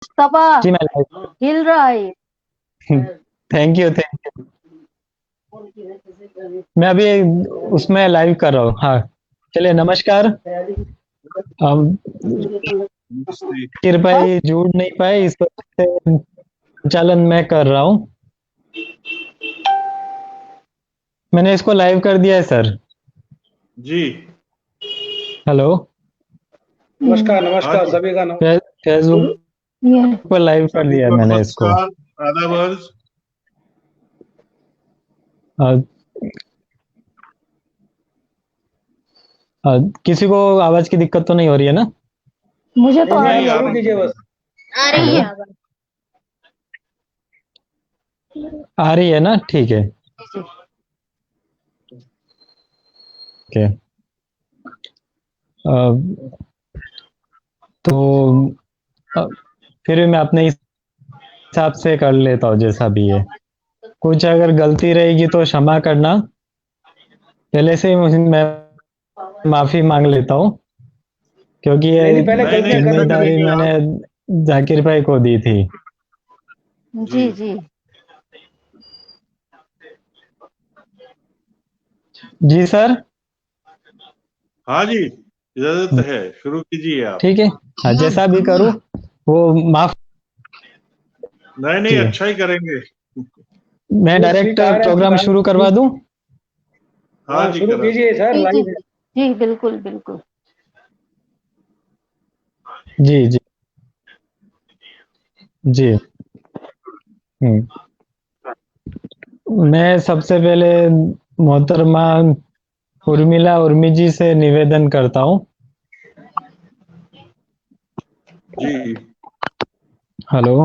मुस्तफा जी मैं लाइव। हिल रहा है। थैंक यू मैं अभी उसमें लाइव कर रहा हूँ। हाँ चलिए नमस्कार। हम नमस्ते। कृपया जुड़ नहीं पाए, इस वजह से संचालन मैं कर रहा हूँ। मैंने इसको लाइव कर दिया है सर। जी हेलो, नमस्कार हाँ नमस्कार जी। सभी का नमस्कार। फेसबुक पर लाइव कर सभी दिया है को मैंने इसको। नमस्कार, आदाब अर्ज। अ, किसी को आवाज की दिक्कत तो नहीं हो रही है ना? मुझे तो आ नहीं, रही है। शुरू कीजिए बस। आ रही है हेलो, आवाज। आ रही है ना? ठीक है। ओके। तो अ, फिर भी मैं अपने हिसाब से कर लेता हूँ जैसा भी है। कुछ अगर गलती रहेगी तो क्षमा करना। पहले से ही मैं माफी मांग लेता हूँ, क्योंकि ये नहीं पहले नहीं नहीं, गलतियां ऐसा करनी जिम्मेदारी करेंगे मैंने आप। जाकिर भाई को दी थी। जी जी जी सर। हाँ जी, इजाजत है, शुरू कीजिए आप। ठीक है। हाँ, जैसा भी करूँ वो माफ नहीं नहीं, कीजिए। अच्छा ही करेंगे। मैं जो डायरेक्ट स्वीकार है प्रोग्राम स्वीकार। शुरू करवा दूं? हाँ हाँ जी, शुरू करा दो। कीजिए सर, जी जी लाइव है। जी बिल्कुल बिल्कुल। जी जी जी। हम्म। मैं सबसे पहले मोहतरमा उर्मिला उर्मी जी से निवेदन करता हूँ। जी हेलो,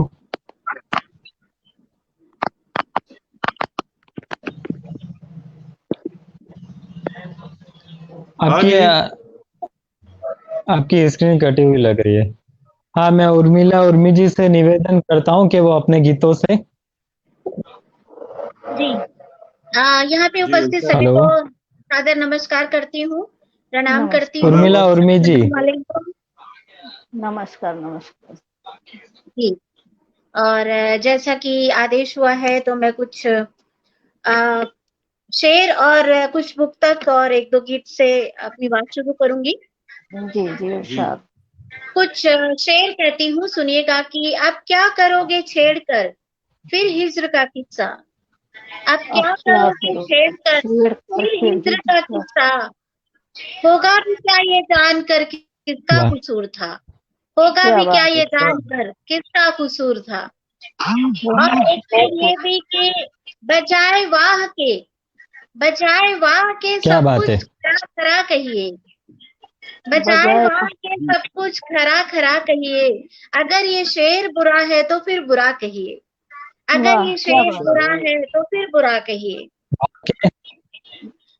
हाँ आपकी जी। आपकी स्क्रीन कटी हुई लग रही है। हाँ, मैं उर्मिला उर्मी जी से निवेदन करता हूँ कि वो अपने गीतों से। जी यहाँ पे जी उपस्थित ऊपर। सभी हेलो, को सादर नमस्कार करती हूँ, प्रणाम करती नमस्कार हूँ। उर्मिला आदाब। उर्मी जी। अस्सलाम वालेकुम। नमस्कार नमस्कार। जी और जैसा कि आदेश हुआ है तो मैं कुछ शेर और कुछ मुक्तक और एक दो गीत से अपनी बात शुरू करूंगी। जी जी जी इरशाद। कुछ शेर कहती हूँ, सुनिएगा कि आप क्या करोगे छेड़कर फिर हिज्र का किस्सा। आप अब क्या क्या करोगे करो छेड़कर छेड़ कर फिर फिर हिज्र ही का किस्सा। किस्सा। होगा भी क्या ये जानकर कि किसका वाह, कसूर था। होगा क्या भी क्या बात है, ये क्या बात जानकर किसका कसूर था। है। और एक शेर ये भी कि बजाय वाह के बजाय वाह के क्या सब बात है। कुछ खरा खरा कहिए। बजाय बजाय वाह के सब कुछ खरा खरा कहिए। अगर ये शेर बुरा है तो फिर बुरा कहिए। अगर वाह ये क्या शेर बात बुरा है तो फिर बुरा कहिए।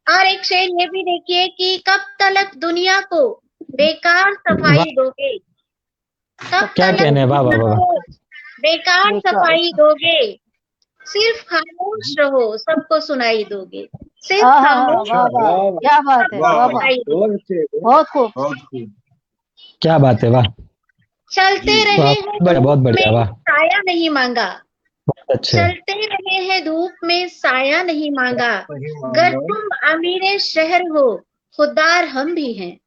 और एक शेर ये भी देखिए कि कब तलक दुनिया को बेकार वाह, सफाई दोगे। कब क्या तलक कहने, वाह वाह दुनिया वाह वाह। को बेकार बेकार। सफाई दोगे। सिर्फ खामोश रहो सबको सुनाई दोगे। सिर्फ हाँ हाँ हाँ, खामोश वाह वाह रहो वाह क्या बात है, सबको वाह वाह वाह, वाह। सुनाई दोगे। बहुत अच्छे बहुत खूब। बहुत खूब। क्या बात है, वाह। चलते जी जी रहे वाह, हैं बहुत धूप बढ़िया, में वाह। साया नहीं मांगा। बहुत अच्छे। चलते रहे हैं धूप में साया नहीं मांगा। सही गर मांगा। तुम अमीर शहर हो खुददार हम भी हैं।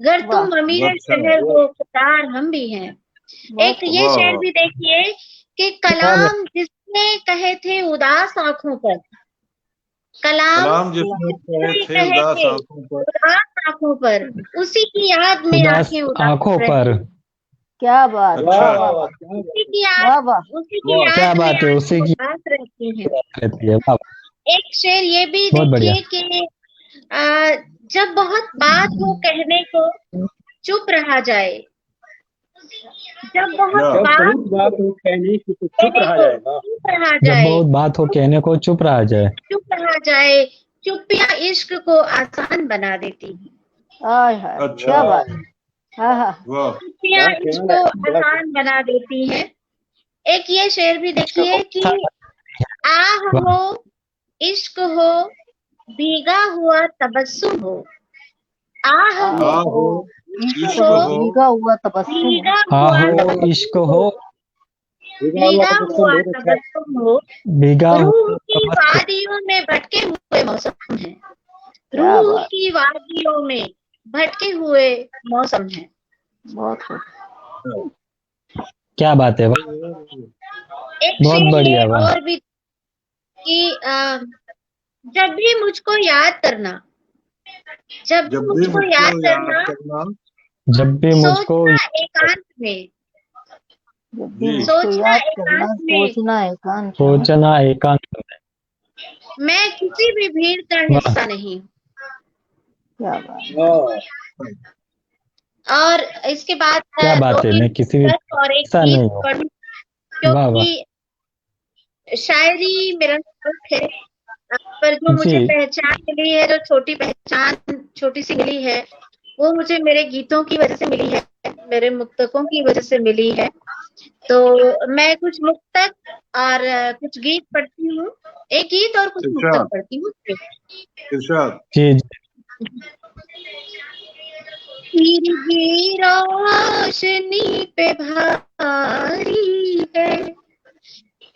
गर वाह तुम अमीर अच्छा, शहर हो खुददार हम भी हैं। बहुत एक खूब। ये वाह शेर वाह। भी देखिए कि क्या बात। कलाम जिसने कहे थे उदास आंखों पर। कलाम कलाम जिसने कहे जिसने थे कहे उदास थे आंखों पर। उदास आंखों पर उसी की याद में उदास आंखें उदास आंखों पर। रहती। क्या बात, वाह अच्छा, वाह वाह वाह वाह वाह। क्या उसी बात है। की याद वाह वाह उसी की वाह क्या याद में बात है, आंखें उसी की उदास रहती हैं। रहती है, वाह। एक शेर ये भी बहुत बढ़िया। देखिए कि आ, जब बहुत बात हो कहने को चुप रहा जाए। जब बहुत क्या जब बात बहुत हो बात हो कहने की तो चुप कहने रहा को जाएगा। चुप रहा जब जाए। बहुत बात हो कहने को चुप रहा जाए। चुप रहा जाए। चुप्पियां इश्क को आसान बना देती हैं। हाय हाय अच्छा, क्या वाह बात। हाँ हाँ वाह। चुप्पियां क्या इश्क ख्याल को है, बड़ा आसान बना देती हैं। एक ये शेर भी इश्क को देखिए कि आह वाह, हो इश्क हो भीगा हुआ तबस्सुम हो। आह आ हो आ हो हो, इश्क इश्क हो इश्क हो हो, भीगा हुआ तबस्सुम हो। भीगा हुआ आहो इश्क तबस्सुम हो, हो। भीगा हुआ तबस्सुम हो, भीगा रूह हुआ की तबस्सुम। वादियों में भटके हुए मौसम है, क्या रूह बात, की वादियों में भटके हुए मौसम है। बहुत खूब। क्या बात है, वाह, एक बहुत शेर बढ़िया, है वाह। और भी कि जब भी मुझको याद करना, जब भी जब भी मुझको मुझको याद याद करना, करना, जब भी मुझको सोचना एकांत में, जब भी जी मुझको सोचना याद करना, एकांत में, सोचना एकांत में। सोचना एकांत में। मैं किसी भी भीड़ का वाह, हिस्सा नहीं। क्या बात, हाँ, और इसके बाद क्या दो बात है, तीन मैं किसी भी गज़ल और एक ऐसा गीत नहीं हूँ। पढ़ूं, वाह वाह, क्योंकि शायरी मेरा शौक है। पर जो जी मुझे पहचान मिली है, जो छोटी सी मिली है, वो मुझे मेरे गीतों की वजह से मिली है, मेरे मुक्तकों की वजह से मिली है। तो मैं कुछ मुक्तक और कुछ गीत पढ़ती हूँ, एक गीत और कुछ मुक्तक इरशाद पढ़ती हूँ। इरशाद। जी जी। तीर की रोशनी पे भारी है,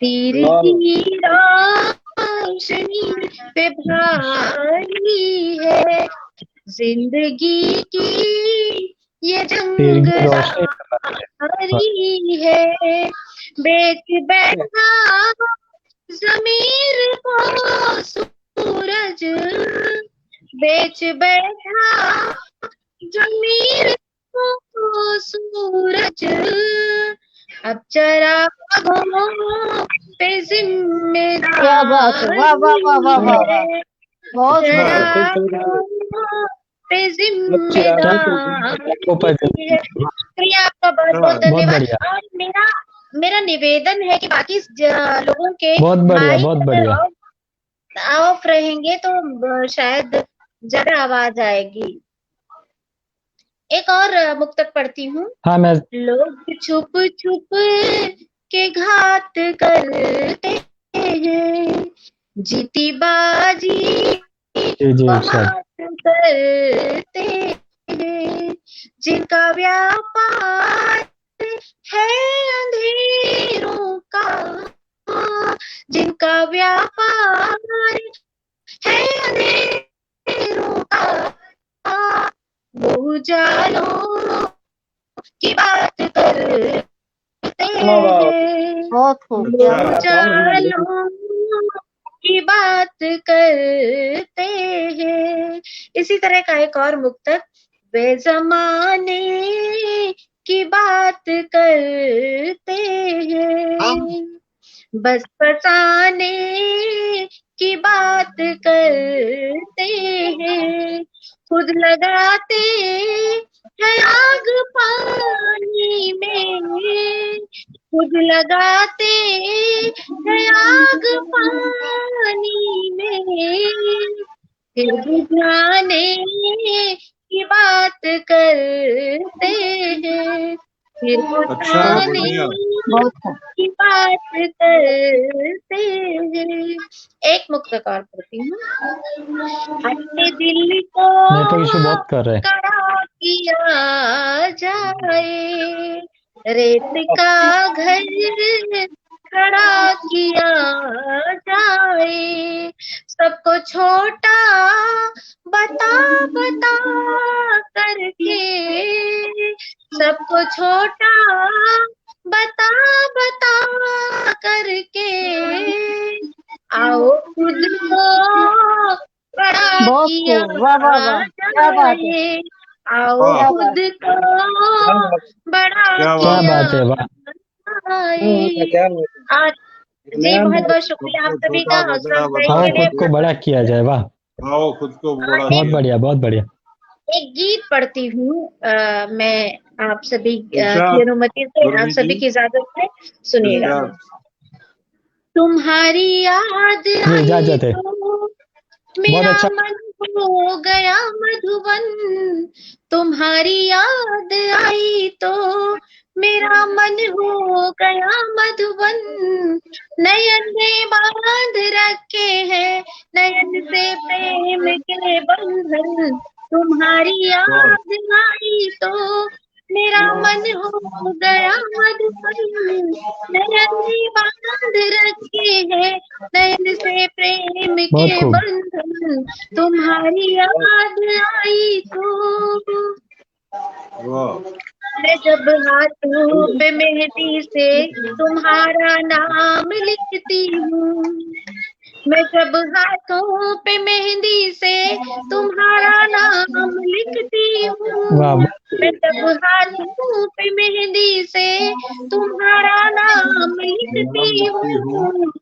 तीर की रोशनी पे भारी है, जिंदगी की ये तीर जंग की रोशनी, सारी है, बेच बैठा ज़मीर को सूरज, बेच बैठा ज़मीर को सूरज, अब चरागों पे क्या बात है, वाह वाह वाह वाह वाह वाह, जिम्मेदारी है, बहुत इरशाद। खूब। चरागों पे क्या को पर जिम्मेदारी है। शुक्रिया आपका, बहुत बहुत इरशाद। बहुत धन्यवाद। बढ़िया, और मेरा निवेदन है कि बाकी लोगों के बहुत बढ़िया, माइक बहुत अगर बढ़िया। ऑफ रहेंगे तो शायद ज्यादा आवाज आएगी। एक और मुक्तक पढ़ती हूँ। हाँ मैं, लोग छुप छुप के घात करते हैं, जीती बाजी जी जी को इरशाद। मात करते हैं, जिनका व्यापार है अंधेरों का, जिनका व्यापार है अंधेरों का, वो उजालों की बात करते हैं, बहुत खूब, वो क्या बात, उजालों की बात करते हैं। इसी तरह का एक और मुक्तक, वे जमाने की बात करते हैं, बस फसाने की बात करते हैं, खुद लगाते हैं आग पानी में, खुद लगाते हैं आग पानी में, फिर बुझाने की बात करते हैं, फिर अच्छा, बुझाने बढ़िया। बहुत खूब। की बात करते हैं। एक मुक्तक और पढ़ती हूँ। अपने दिल को नेटवर्क इशू बहुत कर रहे हैं। कड़ा किया जाए, रेत का घर खड़ा किया जाए, सबको छोटा बता बता करके, सबको छोटा बता बता करके, आओ खुद को बड़ा बहुत किया खूब, वाह वाह वाह, क्या बात है, जाए, आओ वाह, खुद को बड़ा क्या क्या बात किया बात है, वाह। जाए। क्या आज जी बहुत बहुत शुक्रिया आप खुद को सभी का, छोटा हौसला बड़ा अफजाई बता आओ के लिए खुद को बहुत बड़ा बहुत किया जाए, वाह, आओ खुद को और बड़ा बहुत किया। बढ़िया, बहुत बढ़िया। एक गीत पढ़ती हूँ। मैं आप सभी की इरशाद अनुमति से, आप गुरमीत सभी जी, की इजाजत से सुनिएगा। इरशाद। तुम्हारी याद जी आई इजाजत है, तो बहुत मेरा अच्छा। मन हो गया मधुबन, तुम्हारी याद आई तो मेरा मन हो गया मधुबन, नयन में बांध रखे हैं नयन से प्रेम के बंधन, तुम्हारी वाह, याद आई तो मेरा मन हो गया मधुबन, नयन ने बांध रखे हैं नयन से प्रेम बहुत के खूब। बंधन, तुम्हारी याद आई तो वाह मैं जब हाथों पे मेहंदी से तुम्हारा नाम लिखती हूँ, मैं जब हाथों पे मेहंदी से तुम्हारा नाम लिखती वाह हूँ, मैं जब हाथों पे मेहंदी से तुम्हारा नाम लिखती लिखती हूँ हूँ,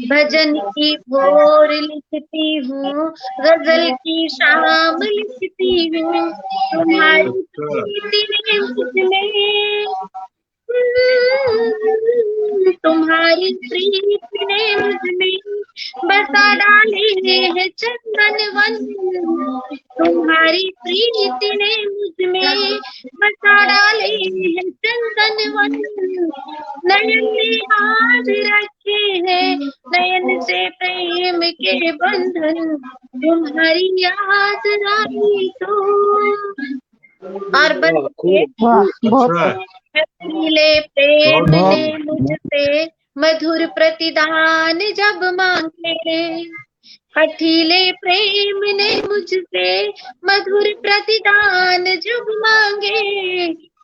भजन की भोर लिखती हूँ, गजल की शाम लिखती हूँ, तुम्हारी अच्छा प्रीति ने मुझ में तुम्हारी प्रीति ने मुझ में बसा डाले है चंदन वन, तुम्हारी प्रीति ने मुझ में बसा डाले है चंदन वन, नयन ने आज रखे हैं नयन से प्रेम के बंधन, तुम्हारी याद आई तो। और बन वाह, खूब वाह बहुत अच्छा है हठीले प्रेम बहुत ने मुझसे मधुर प्रतिदान जब मांगे, हठीले प्रेम ने मुझसे मधुर प्रतिदान जब मांगे,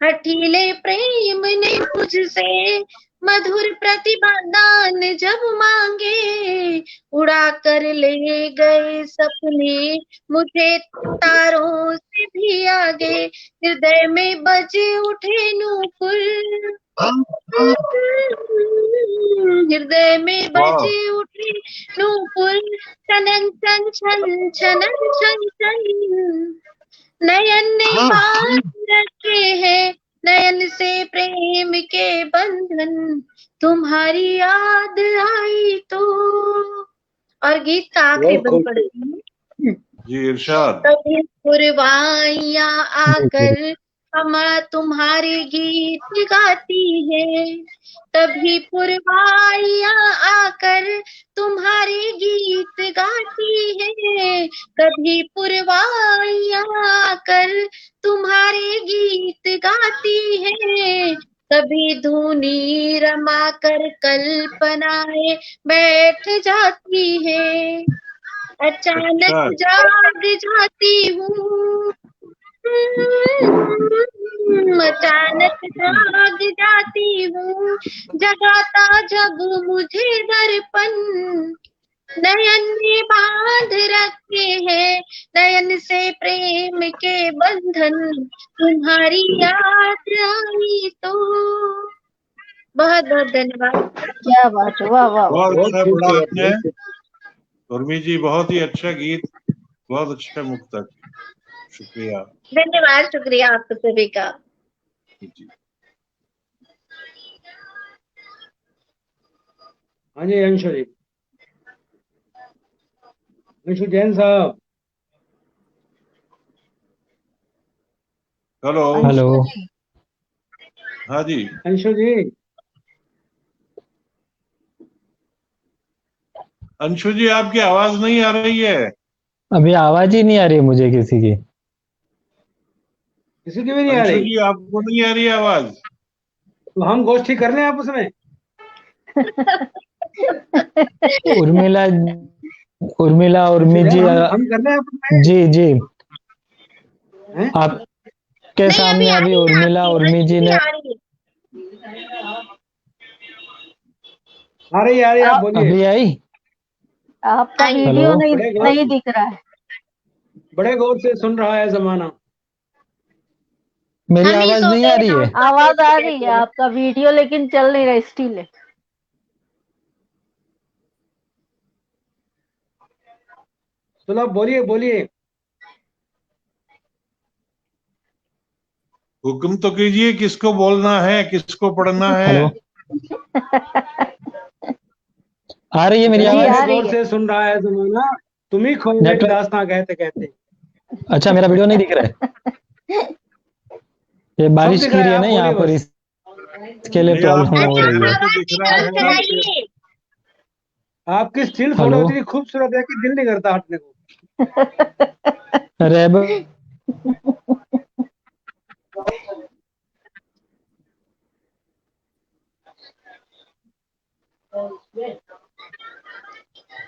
हठीले प्रेम ने मुझसे मधुर प्रतिदान जब मांगे, उड़ा कर ले गए सपने मुझे तारों से भी आगे, हृदय में बजे उठे नूपुर, हृदय में वाह बजे उठे नूपुर, छनन छन छन छनन छन छन, नयन ने बांध रखे हैं नयन से प्रेम के बंधन, तुम्हारी याद आई तो। और गीत का आखिरी बहुत बंद खूब। पड़ती है। जी इरशाद कभी पुरवाइयां आकर हम तुम्हारे गीत गाती है, कभी पुरवाइयां आकर तुम्हारे गीत गाती है, कभी पुरवाइयां आकर तुम्हारे गीत गाती है, कभी धुनी रमा कर कल्पनाएं बैठ जाती है, अचानक अच्छा जाग जाती हूँ, अचानक जाग जाती हूँ, जगाता जब मुझे दर्पण, नयन ने बांध रखे हैं नयन से प्रेम के बंधन, तुम्हारी याद आई तो। बहुत बहुत धन्यवाद। क्या बात है, वाह वाह वाह। बहुत बहुत अच्छा खूब बड़ा किया, आपने बहुत खूब। उर्मी जी बहुत ही अच्छा गीत बहुत अच्छा मुक्तक शुक्रिया धन्यवाद, शुक्रिया आप सभी का। जी हाँ जी अंशु जी, अंशु जैन साहब। हेलो हेलो अंशु जी, हाँ जी अंशु जी, अंशु जी आपकी आवाज नहीं आ रही है अभी आवाज ही नहीं आ रही है मुझे किसी की। किसी की भी नहीं आ अंशु रही, जी आपको नहीं आ रही है आवाज तो हम गोष्ठी कर लें आपस में। उर्मिला उर्मिला अंशु उर्मी जैन, जी हम कर लें आपस में जी जी हैं? आपके नहीं अभी सामने आ अभी रही है उर्मिला आपकी, उर्मी अंशु जी जी ने आ रही है। आ रही आप आप बोलिए। अभी आई। आपका आई हेलो वीडियो नहीं बड़े नहीं गौर दिख रहा है। बड़े गौर से सुन रहा है जमाना। मेरी हम ही आवाज सो नहीं आ गए रही है। नाम आवाज आ रही कहते है हैं। आपका वीडियो, लेकिन चल नहीं रहा, स्टिल है। चलो आप बोलिए बोलिए। हुक्म तो कीजिए किसको बोलना है किसको पढ़ना है हेलो आ रही है मेरी जी कहते आवाज। आ बड़े रही गौर है। से सुन रहा है जमाना, तुम ही खो गए नेटवर्क दास्तां कहते कहते। अच्छा मेरा वीडियो नहीं दिख रहा है। ये सब बारिश दिख गिर रहा रही है, है आप ना यहाँ बोलिए पर, बस। इसके लिए नहीं प्रॉब्लम आपका हो अरे रही आप चेहरा है। तो आवाज दिख रहा निकाल कर है आइए। आपकी स्टिल हेलो फोटो इतनी खूबसूरत है कि दिल नहीं करता हटने को। रेब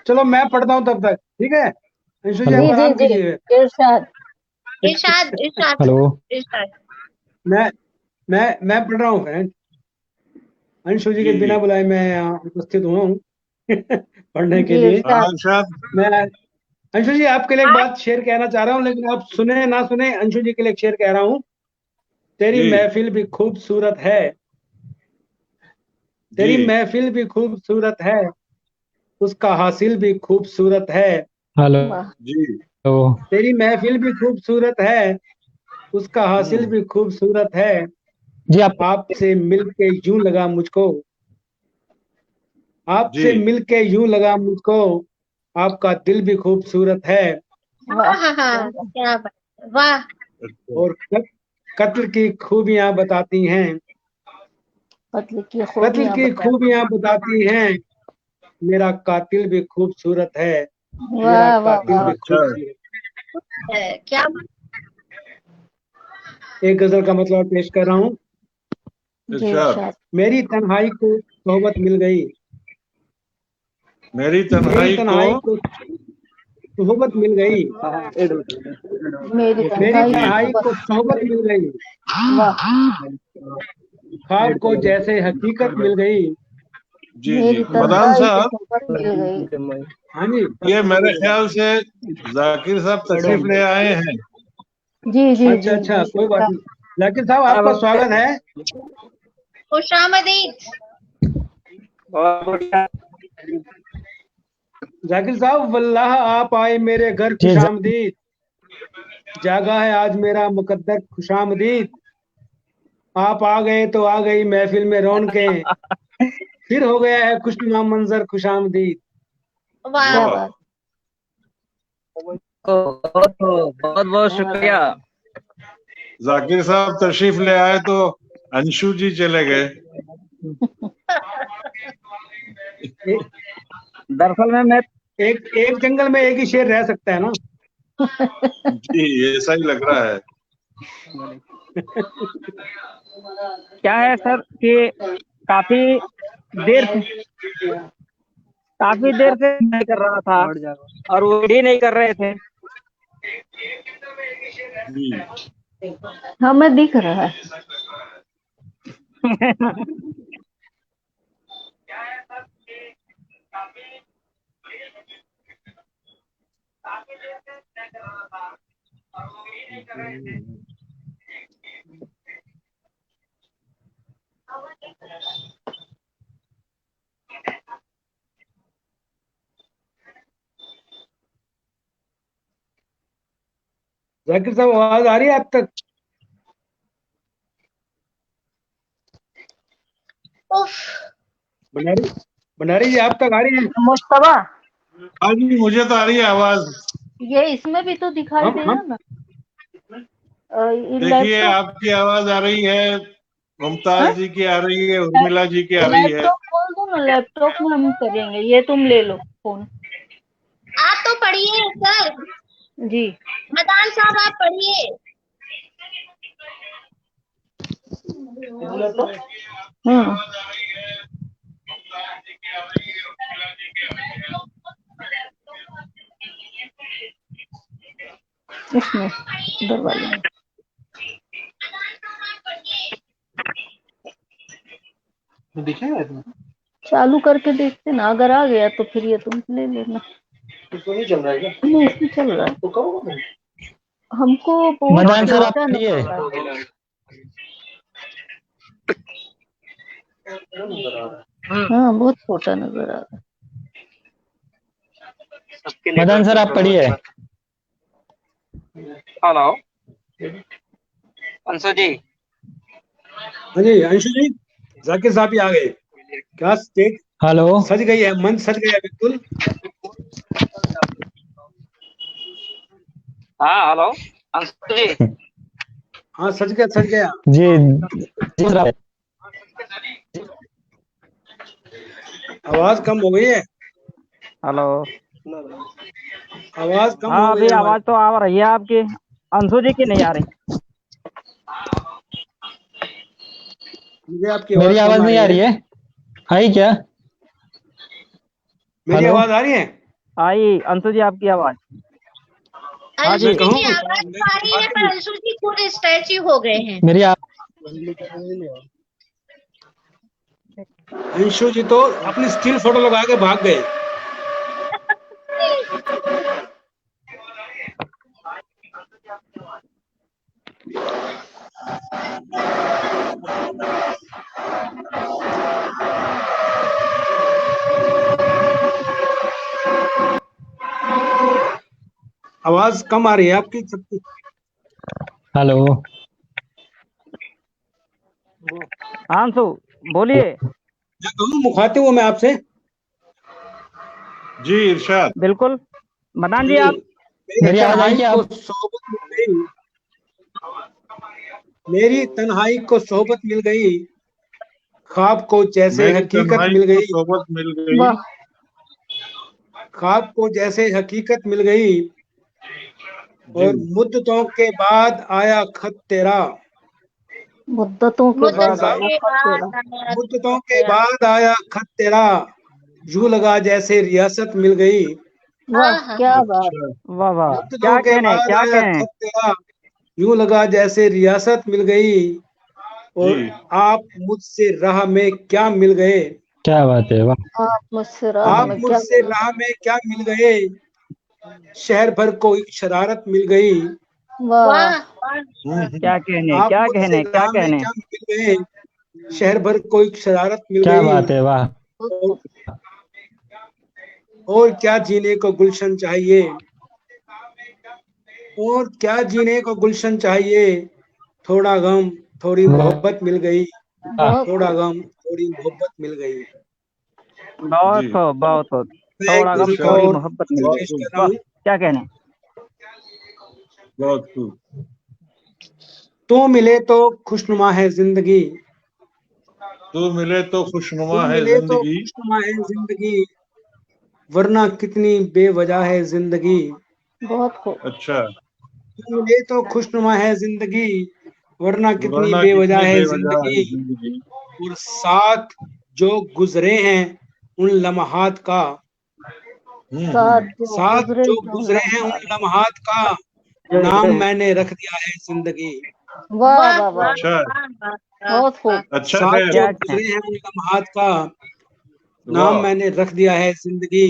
चलो मैं पढ़ता हूँ तब तक, ठीक है? अंशु जी जी आप जी आराम जी कीजिए। इरशाद। इरशाद इरशाद हेलो। इरशाद। मैं पढ़ रहा हूँ फ्रेंड। अंशु जी के जी बिना जी। बुलाए मैं यहाँ उपस्थित हुआ हूँ पढ़ने के जी लिए। हाँ इरशाद। इरशाद। मैं अंशु जी आपके लिए एक बात शेयर कहना चाह रहा हूँ, लेकिन आप सुने ना सुने, अंशु जी के लिए एक शेयर कह रहा हूँ। तेरी जी महफिल भी खूबसूरत है, तेरी जी महफिल भी खूबसूरत है, उसका हासिल भी खूबसूरत है। हेलो। वाह। जी। तेरी महफिल भी खूबसूरत है, उसका हासिल हम्म। भी खूबसूरत है। जी आप आपसे मिलके यूं लगा मुझको, जी आपसे मिलके यूं लगा मुझको, आपका दिल भी खूबसूरत है। वाह हाँ हाँ, क्या बात है, वाह। अच्छा। और कत्ल की खूबियां बताती हैं, कत्ल की कत्ल खूबियां की बता। खूबियां बताती हैं। मेरा कातिल भी खूबसूरत है, मेरा वाह वाह कातिल वाह। भी अच्छा। खूबसूरत क्या है। एक गजल का मतलब पेश कर रहा हूँ। जी इरशाद। इरशाद। मेरी तन्हाई को सोहबत मिल गई, मेरी मेरी तन्हाई को। तन्हाई को सोहबत मिल गई, मेरी मेरी तन्हाई जी को तन्हाई सोबत। को सोहबत मिल गई। वाह। ख्वाब को जैसे हकीकत मिल गई। जी जी। मेरी मदान तन्हाई को साहब, सोबत मिल गई। हाँ जी। ये मेरे ख्याल से जाकिर साहब तशरीफ ले आए हैं। जी जी अच्छा जी अच्छा, जी कोई बात इरशाद। नहीं। जाकिर साहब आपका स्वागत है। खुशामदीद। जाकिर साहब वल्लाह आप आए मेरे घर, जी खुशामदीद। जागा है आज मेरा मुकद्दर, खुशामदीद। आप आ गए तो आ गई महफिल में रौनकें, फिर हो गया है खुशनुमा मंजर, खुशामदीद। वाह। क्या वाह। बात। बहुत बहुत शुक्रिया। जाकिर साहब तशरीफ ले आए तो अंशु जी चले गए। ए- दरअसल में मैं एक जंगल में एक ही शेर रह सकता है ना। जी ऐसा ही लग रहा है। क्या है सर कि काफी देर से काफी देर से नहीं कर रहा था और वो भी नहीं कर रहे थे। जी हमें दिख रहा है। जाकिर साहब आवाज आ रही है आप तक? उफ। भंडारी, भंडारी जी आप तक आ रही है? मुश्तबा, हाँ जी, मुझे तो आ रही है आवाज। ये इसमें भी तो दिखाई दे रहा हम ना। देखिए लैपटॉप। आपकी आवाज आ रही है, हाँ? मुमताज जी की आ रही है, उर्मिला जी की आ रही है। लैपटॉप खोल दो ना, लैपटॉप में हम करेंगे। ये तुम ले लो फोन। आप तो पढ़िए सर। जी। मदान साहब आप पढ़िए। हाँ। इसमें उधर वाले में। दिखेगा इसमें? चालू करके देखते ना, अगर आ गया तो फिर ये तुम ले लेना। इसमें नहीं चल रहा है क्या? नहीं, इसमें चल रहा है। तो कहो ना। हमको बहुत मदान सर आप छोटा पढ़िए। नजर आ रहा है। हाँ, बहुत छोटा नजर आ रहा है। मदान सर आप पढ़िए। हेलो अंशु जी। हाँ जी अंशु जी, जाकिर साहब भी आ गए। क्या स्टेज हेलो। सज गई है, मंच सज गया है बिल्कुल। हाँ हेलो अंशु जी। हाँ सज गया, सज गया। जी जी सर। आवाज कम हो गई है, हेलो। आवाज कम हाँ हो गई अभी है हमारी। आवाज तो आ रही है आपकी, अंशु जी की नहीं आ रही। मुझे आपकी मेरी आवाज कम आवाज आ नहीं रही आ है। रही है? आई क्या? मेरी हेलो। आवाज आ रही है? आई अंशु जी आपकी आवाज। हाँ अंशु जी। जी की आवाज तो आ रही है, पर अंशु जी पूरे स्टैच्यू हो गए हैं। मेरी अंशु जी तो अपनी स्टिल फोटो लगा के भाग गए। आवाज कम आ रही है आपकी सबकी। हेलो। हाँ अंशु बोलिए। मैं कहूँ मुखातिब हूँ मैं आपसे। जी इरशाद। बिल्कुल मदान जी आप। मेरी आवाज आई क्या? को सोहबत मिल गई, मेरी तन्हाई को सोहबत मिल गई, ख्वाब को जैसे मेरी हकीकत तन्हाई मिल को गई, सोबत मिल गई। वाह ख्वाब को जैसे हकीकत मिल गई, जी और मुद्दतों के बाद आया खत तेरा। मुद्दतों के बाद मुद्दतों आया के खत तेरा। बाद मुद्दतों के बाद आया खत तेरा, यूं लगा जैसे रियासत मिल गई। वाह हाँ क्या हाँ बात। अच्छा। वाह वाह मुद्दतों क्या के कहने बाद क्या आया कहने। खत तेरा, यूं लगा जैसे रियासत मिल गई, और जी आप मुझसे राह में क्या मिल गए। क्या बात है, वाह। आप मुझसे राह आप में क्या मुझसे राह में क्या मिल गए, शहर भर को एक शरारत मिल गई। वाह वाह वाह। क्या कहने आप क्या मुझसे कहने क्या राह में कहने। क्या मिल गए, शहर भर को एक शरारत मिल क्या गई। बात है, वाह। और, और क्या जीने को गुलशन चाहिए, और क्या जीने को गुलशन चाहिए, थोड़ा गम थोड़ी मोहब्बत मिल गई, बहुत थोड़ा खूब। गम थोड़ी मोहब्बत मिल गई। बहुत जी खूब बहुत खूब। मैं एक थोड़ा गम कविता इरशाद। थोड़ी और मोहब्बत मिल बहुत गई। पेश खूब कर रहा वाह हूँ। क्या कहने। बहुत खूब। तो मिले तो खुशनुमा है जिंदगी, तू मिले तो तो खुशनुमा है मिले तो जिंदगी। खुशनुमा है जिंदगी, वरना कितनी बेवजह है जिंदगी। बहुत खूब। अच्छा। तो मिले तो खुशनुमा है जिंदगी, वरना कितनी वरना बेवजह कितनी है बेवजह है जिंदगी। जिंदगी। और साथ जो गुजरे हैं उन लम्हात का, साथ जो साथ गुजरे जो जो गुजरे हैं उन लम्हा। लम्हात का, नाम मैंने रख दिया है जिंदगी। वाह वाह वाह वाह। वाह अच्छा है। वाह वाह वाह बहुत वाह। खूब। अच्छा साथ है। जो क्या गुजरे कहने। हैं उन लम्हात का, नाम वाह मैंने रख दिया है जिंदगी।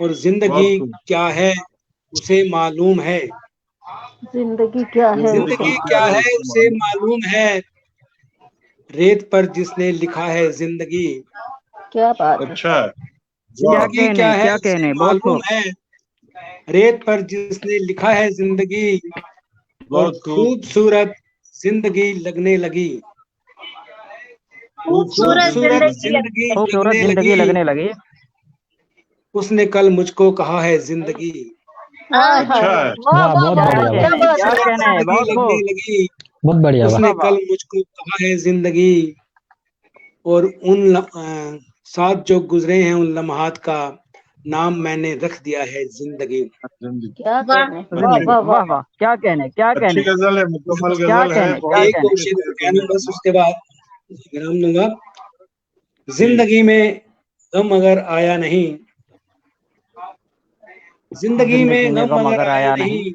और जिंदगी बहुत खूब। क्या है उसे मालूम है, जिंदगी क्या है उसे जिंदगी जिंदगी क्या क्या मालूम। है है उसे उसे मालूम। मालूम है, रेत पर जिसने लिखा है जिंदगी। क्या बात है। अच्छा है। वाह जिंदगी क्या है क्या उसे कहने बहुत मालूम खूब। है, रेत पर जिसने लिखा है जिंदगी। और बहुत खूब। खूबसूरत जिंदगी लगने लगी, खूबसूरत खूबसूरत जिंदगी खूबसूरत जिंदगी लगने। जिंदगी खूबसूरत लगने जिंदगी लगी, लगने लगी। उसने कल मुझको कहा है जिंदगी। हाय हाँ हाय अच्छा हाय। है। वाह वाह, वाह बहुत वाह क्या वाह बढ़िया, वाह। क्या कहने बात क्या है। कहने जिंदगी बहुत लगने खूब। लगी, बहुत बढ़िया, वाह। उसने वाह वाह। कल मुझको कहा है जिंदगी। और साथ जो गुजरे हैं उन लम्हात का, नाम मैंने रख दिया है जिंदगी। जिंदगी। क्या वाह कहने। वाह अच्छी जिंदगी वाह वाह। वाह वाह क्या कहने क्या अच्छी कहने। गजल है, मुकम्मल क्या गजल है, कहने क्या बहुत एक कहने। अच्छे शेर से और कह गाया दूं बस, आपने। उसके बाद विराम दूंगा। जी जिंदगी में गम अगर आया नहीं, जिंदगी जिंदगी में में गम गम अगर अगर आया आया नहीं। नहीं,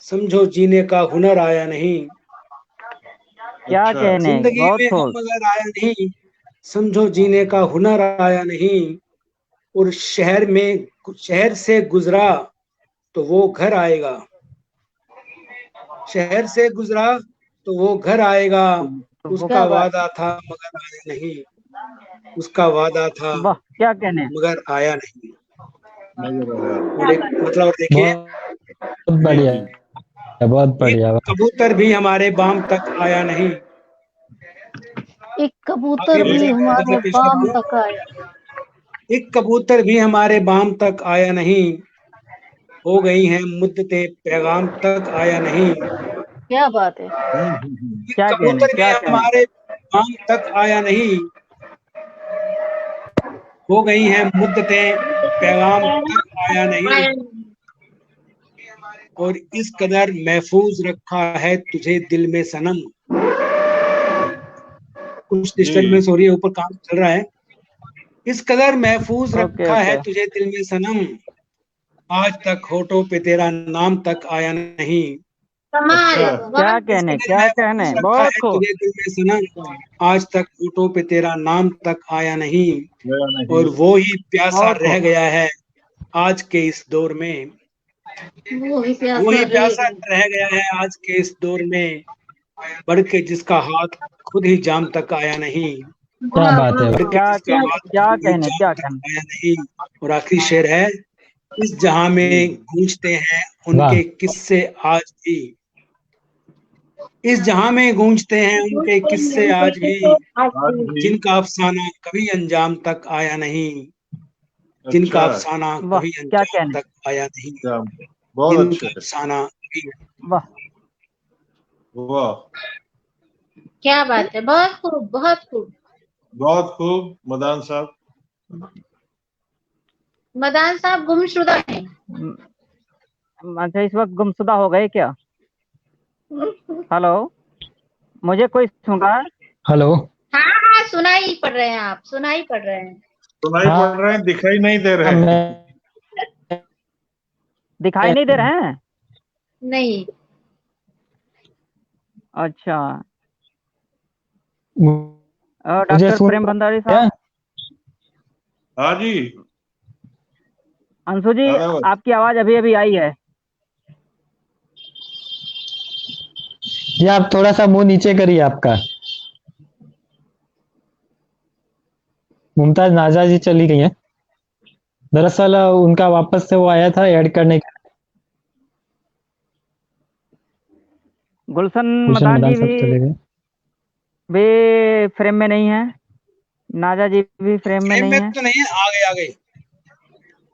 समझो जीने का हुनर आया नहीं। क्या अच्छा है। कहने जिंदगी बहुत में खूब। गम अगर आया नहीं, समझो जीने का हुनर आया नहीं। और शहर से गुजरा तो वो घर आएगा, शहर से गुजरा तो वो घर आएगा। तो वो उसका क्या बात वादा था मगर आया नहीं, उसका वादा था वाह क्या कहने। मगर आया नहीं। नजर आया नहीं। और एक मतलब और देखिए, बहुत जी बढ़िया, जी। बहुत एक बढ़िया, वाह। कबूतर भी हमारे बाम तक आया नहीं। एक कबूतर आगे भी मैं हमारे गजल पेश कर बाम रहा तक आया। हूँ। एक कबूतर भी हमारे बाम तक आया नहीं, हो गई हैं मुद्दतें पैगाम तक आया नहीं। क्या बात है। एक क्या कहने कबूतर भी क्या कहने। हमारे बाम तक आया नहीं, हो गई हैं मुद्दतें पैगाम तक आया नहीं। और इस कदर महफूज रखा है तुझे दिल में सनम। कुछ जी डिस्टरबेंस हो रही है, ऊपर काम चल रहा है। इस कदर महफूज ओके, रखा है ओके। तुझे दिल में सनम, आज तक होठों पे तेरा नाम तक आया नहीं। कमाल, अच्छा। क्या वाह। इस कहने, कदर क्या कहने, महफूज रखा बहुत है खूब। तुझे दिल में सनम, आज तक होठों पे तेरा नाम तक आया नहीं। मेरा नहीं। और वो ही प्यासा बहुत रह खूब। गया है आज के इस दौर में, वो ही वो ही प्यासा प्यासा रहेगा। रह गया है आज के इस दौर में, बढ़ के जिसका हाथ खुद ही जाम तक आया नहीं। क्या वाह बात वाह है। बढ़ के क्या जिसका कहने, हाथ क्या खुद ही कहने, जाम क्या तक कहने। आया नहीं। और आखिरी शेर है, इस जहां में गूंजते हैं वाह। उनके किस्से आज भी, इस जहां में गूंजते हैं उनके किस्से आज भी, आज भी। जिनका अफसाना कभी अंजाम तक आया नहीं, जिनका अच्छा। अफसाना वाह, कभी क्या अंजाम कहने। तक आया नहीं, क्या बहुत जिनका अच्छे। अफसाना कभी। वाह। वाह, क्या बात है, बहुत खूब, बहुत खूब। बहुत खूब मदान साहब। मदान साहब गुमशुदा हैं। अच्छा, इस वक्त गुमशुदा हो गए क्या? हेलो, मुझे कोई सुन रहा है? हेलो। हाँ हाँ, सुनाई पड़ रहे हैं, आप सुनाई पड़ रहे हैं। सुनाई हाँ पड़ रहे हैं, दिखाई नहीं दे रहे हैं। मैं दिखाई नहीं दे रहे हैं? नहीं। अच्छा। मुझे डॉक्टर सुन प्रेम भंडारी क्या? साहब, हाँ जी। अंशु जी, आदाब। आपकी आवाज अभी अभी आई है। ये आप थोड़ा सा मुंह नीचे करिए आपका। मुमताज नाजा जी चली गई हैं। दरअसल उनका वापस से वो आया था ऐड करने के गुलशन गुलशन मदान मदान जी साहब चले गए। भी फ्रेम में नहीं है, नाजा जी भी फ्रेम में फ्रेम नहीं में है। तो नहीं है, आ गए आ गए।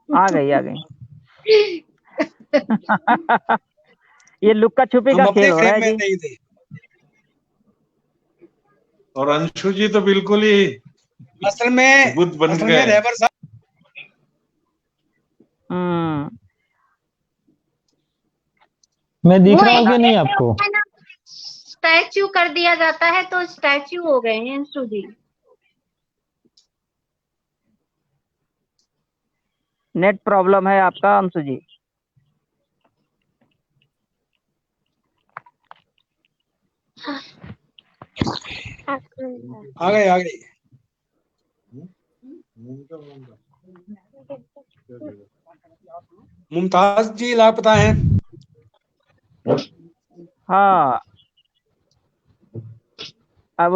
आ गई, आ गई। ये लुक्का छुपी हम का अपने खेल हो रहा फ्रेम है में जी। नहीं थे। और अंशु जी तो बिल्कुल ही असल में बुद्ध बन असल गए में हैं। रहबर साहब, हम्म। मैं वो दिख रहा एक हूँ कि नहीं जैसे आपको? होता है ना, स्टैचू कर दिया जाता है तो स्टैचू हो गए हैं अंशु जी। नेट प्रॉब्लम है आपका अंशु जी। आ गए आ गए। मुमताज जी लापता हैं। हाँ, अब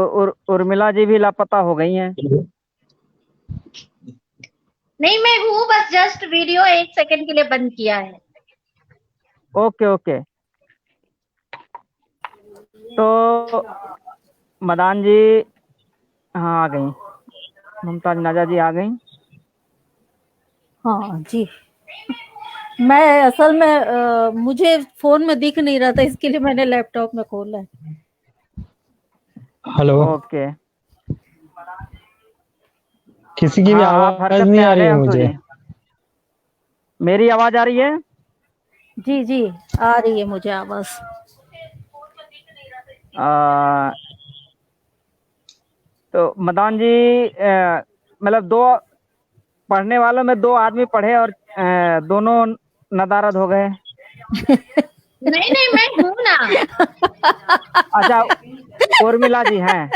उर्मिला जी भी लापता हो गई हैं। नहीं, मैं हूँ, बस जस्ट वीडियो 1 सेकंड के लिए बंद किया है। Okay, okay. तो मदान जी, हाँ, आ गई। मुमताज नाजा जी आ गई। हाँ जी। मैं असल में मुझे फोन में दिख नहीं रहा था, इसके लिए मैंने लैपटॉप में खोला है। हेलो। ओके। किसी की भी हाँ, आप आवाज हरकत में नहीं आ आ रही गए है अंशु मुझे। जी। मेरी आवाज आ रही है? जी जी, आ रही है मुझे आवाज। तो मदान जी, मतलब दो पढ़ने वालों में 2 आदमी पढ़े और दोनों नदारद हो गए। नहीं नहीं, मैं हूँ ना। अच्छा, उर्मिला जी हैं।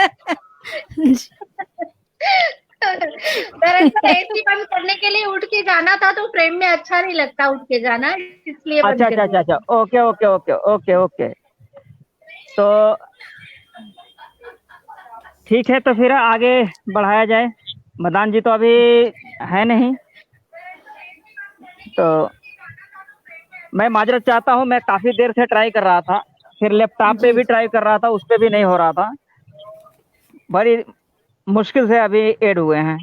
दरअसल एसी बंद करने के लिए उठ के जाना था, तो फ्रेम में अच्छा नहीं लगता उठ के जाना, इसलिए बंद अच्छा, कर अच्छा, अच्छा, दिया। अच्छा। Okay, okay, okay, okay, okay. तो ठीक है, तो फिर आगे बढ़ाया जाए। मदान जी तो अभी है नहीं, तो मैं माजरत चाहता हूँ। मैं काफ़ी देर से ट्राई कर रहा था, फिर लैपटॉप पे भी ट्राई कर रहा था, उस पे भी नहीं हो रहा था। बड़ी मुश्किल से अभी ऐड हुए हैं।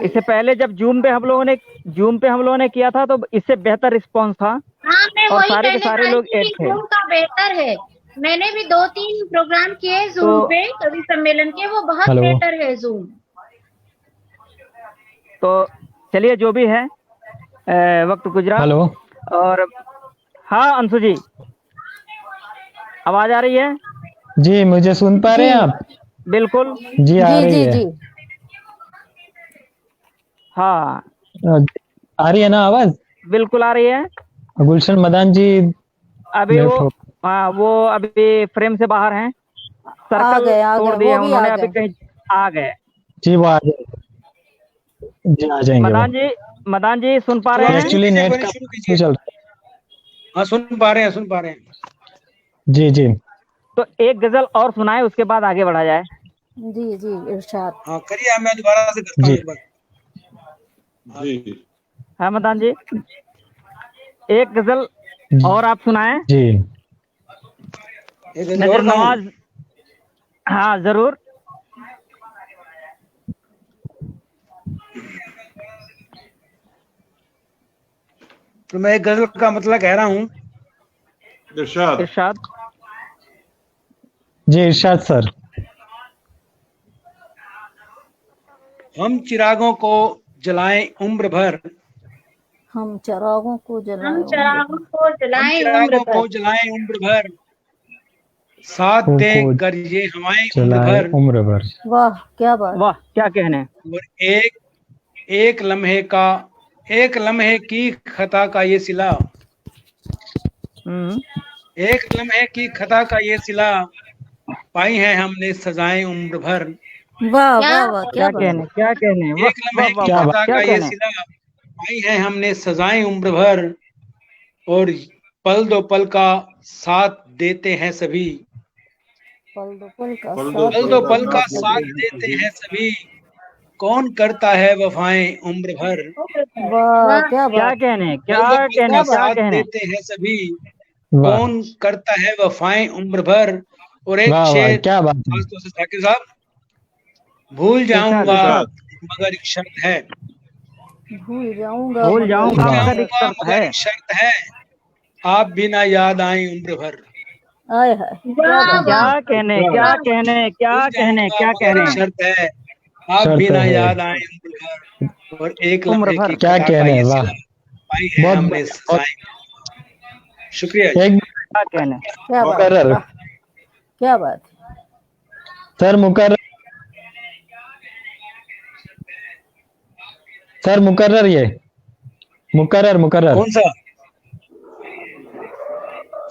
इससे पहले जब जूम पे हम लोगों ने किया था, तो इससे बेहतर रिस्पॉन्स था हाँ, मैं और वही सारे के कहने सारे जा रही लोग थी ऐड कि थे। जूम का बेहतर है। मैंने भी 2-3 प्रोग्राम किए तो जूम पे, कवि सम्मेलन के, वो बहुत हेलो। बेहतर है जूम। तो चलिए, जो भी है, वक्त गुजरा। हेलो। और हाँ अंशु जी, आवाज आ रही है? जी, मुझे सुन पा रहे जी हैं आप? बिल्कुल। जी, आ जी रही जी है। जी। हाँ आ रही है ना आवाज? बिल्कुल आ रही है। गुलशन मदान जी अभी वो नेटवर्क हाँ वो अभी फ्रेम से बाहर हैं, आ सर्कल गए तोड़ वो दिए भी उन्होंने, आ अभी गए। कहीं आ गए। जी वो आ जाएंगे। जी आ जाएंगे वो। मदान जी सुन पा रहे हैं? एक्चुअली नेट का शुरू इशू कीजिए। चल रहा हाँ सुन पा रहे हैं, सुन पा रहे हैं। है। जी जी तो एक गजल और सुनाए, उसके बाद आगे बढ़ा जाए। जी जी इरशाद। हाँ करिए, मैं दोबारा से करता हूँ जी एक बार। जी हाँ मदान जी, एक गजल और आप सुनाएं। जी एक गजल नजर और गाऊं? नवाज, हाँ जरूर। तो मैं एक गजल का मतलब कह रहा हूँ। इरशाद। इरशाद। जी इरशाद सर। हम चिरागों को जलाएं उम्र भर, हम चिरागों को हम जलाएं चिरागों को हम जलाएं उम्र चिरागों भर, को जलाएं उम्र भर, साथ को दें कर ये हवाएं उम्र चलाए भर। उम्र भर। वाह क्या बात। वाह क्या कहने। और एक लम्हे की खता का ये सिला, एक लम्हे की खता का ये सिला, पाई है हमने सजाएं उम्र भर। वाह क्या वाह वाह क्या क्या कहने, बात। क्या कहने। वाह एक लम्हे वाह की वाह वाह, खता क्या का ये कहने। सिला, पाई है हमने सजाएं उम्र भर। और पल दो पल का साथ देते हैं सभी, पल दो पल का पल साथ पल दो का पल का साथ साथ देते हैं देते सभी। हैं सभी, कौन करता है वफाएं उम्र भर। वाह वाह क्या क्या बात। कहने, पल क्या दो पल कहने, का क्या साथ कहने। देते हैं सभी, वाह कौन करता है वफाएं उम्र भर। और एक वाह वाह शेर क्या बात है। खास तौर से जाकिर साहब, भूल इरशाद जाऊंगा इरशाद। मगर एक शर्त है, भूल जाऊंगा भूल मगर जाऊंगा वाह मगर एक शर्त मगर है। एक शर्त है, आप बिना याद आए उम्र भर। आए हाय क्या वाह बात। क्या वाह कहने, क्या क्या बात। वाह कहने, क्या भूल कहने, जाऊंगा क्या मगर एक कहने। शर्त है, आप शर्त बिना है। याद आए उम्र भर। और एक उम्र लम्हे भर। की क्या खता का कहने। ये वाह सिला, पाई है बहुत हमने बहुत सजाएं। शुक्रिया जी। एक क्या कहने। क्या बात। मुकर्रर वाह क्या बात। सर मुकर्रर सर मुकर्रर ये मुकर्रर मुकर्रर कौन सा?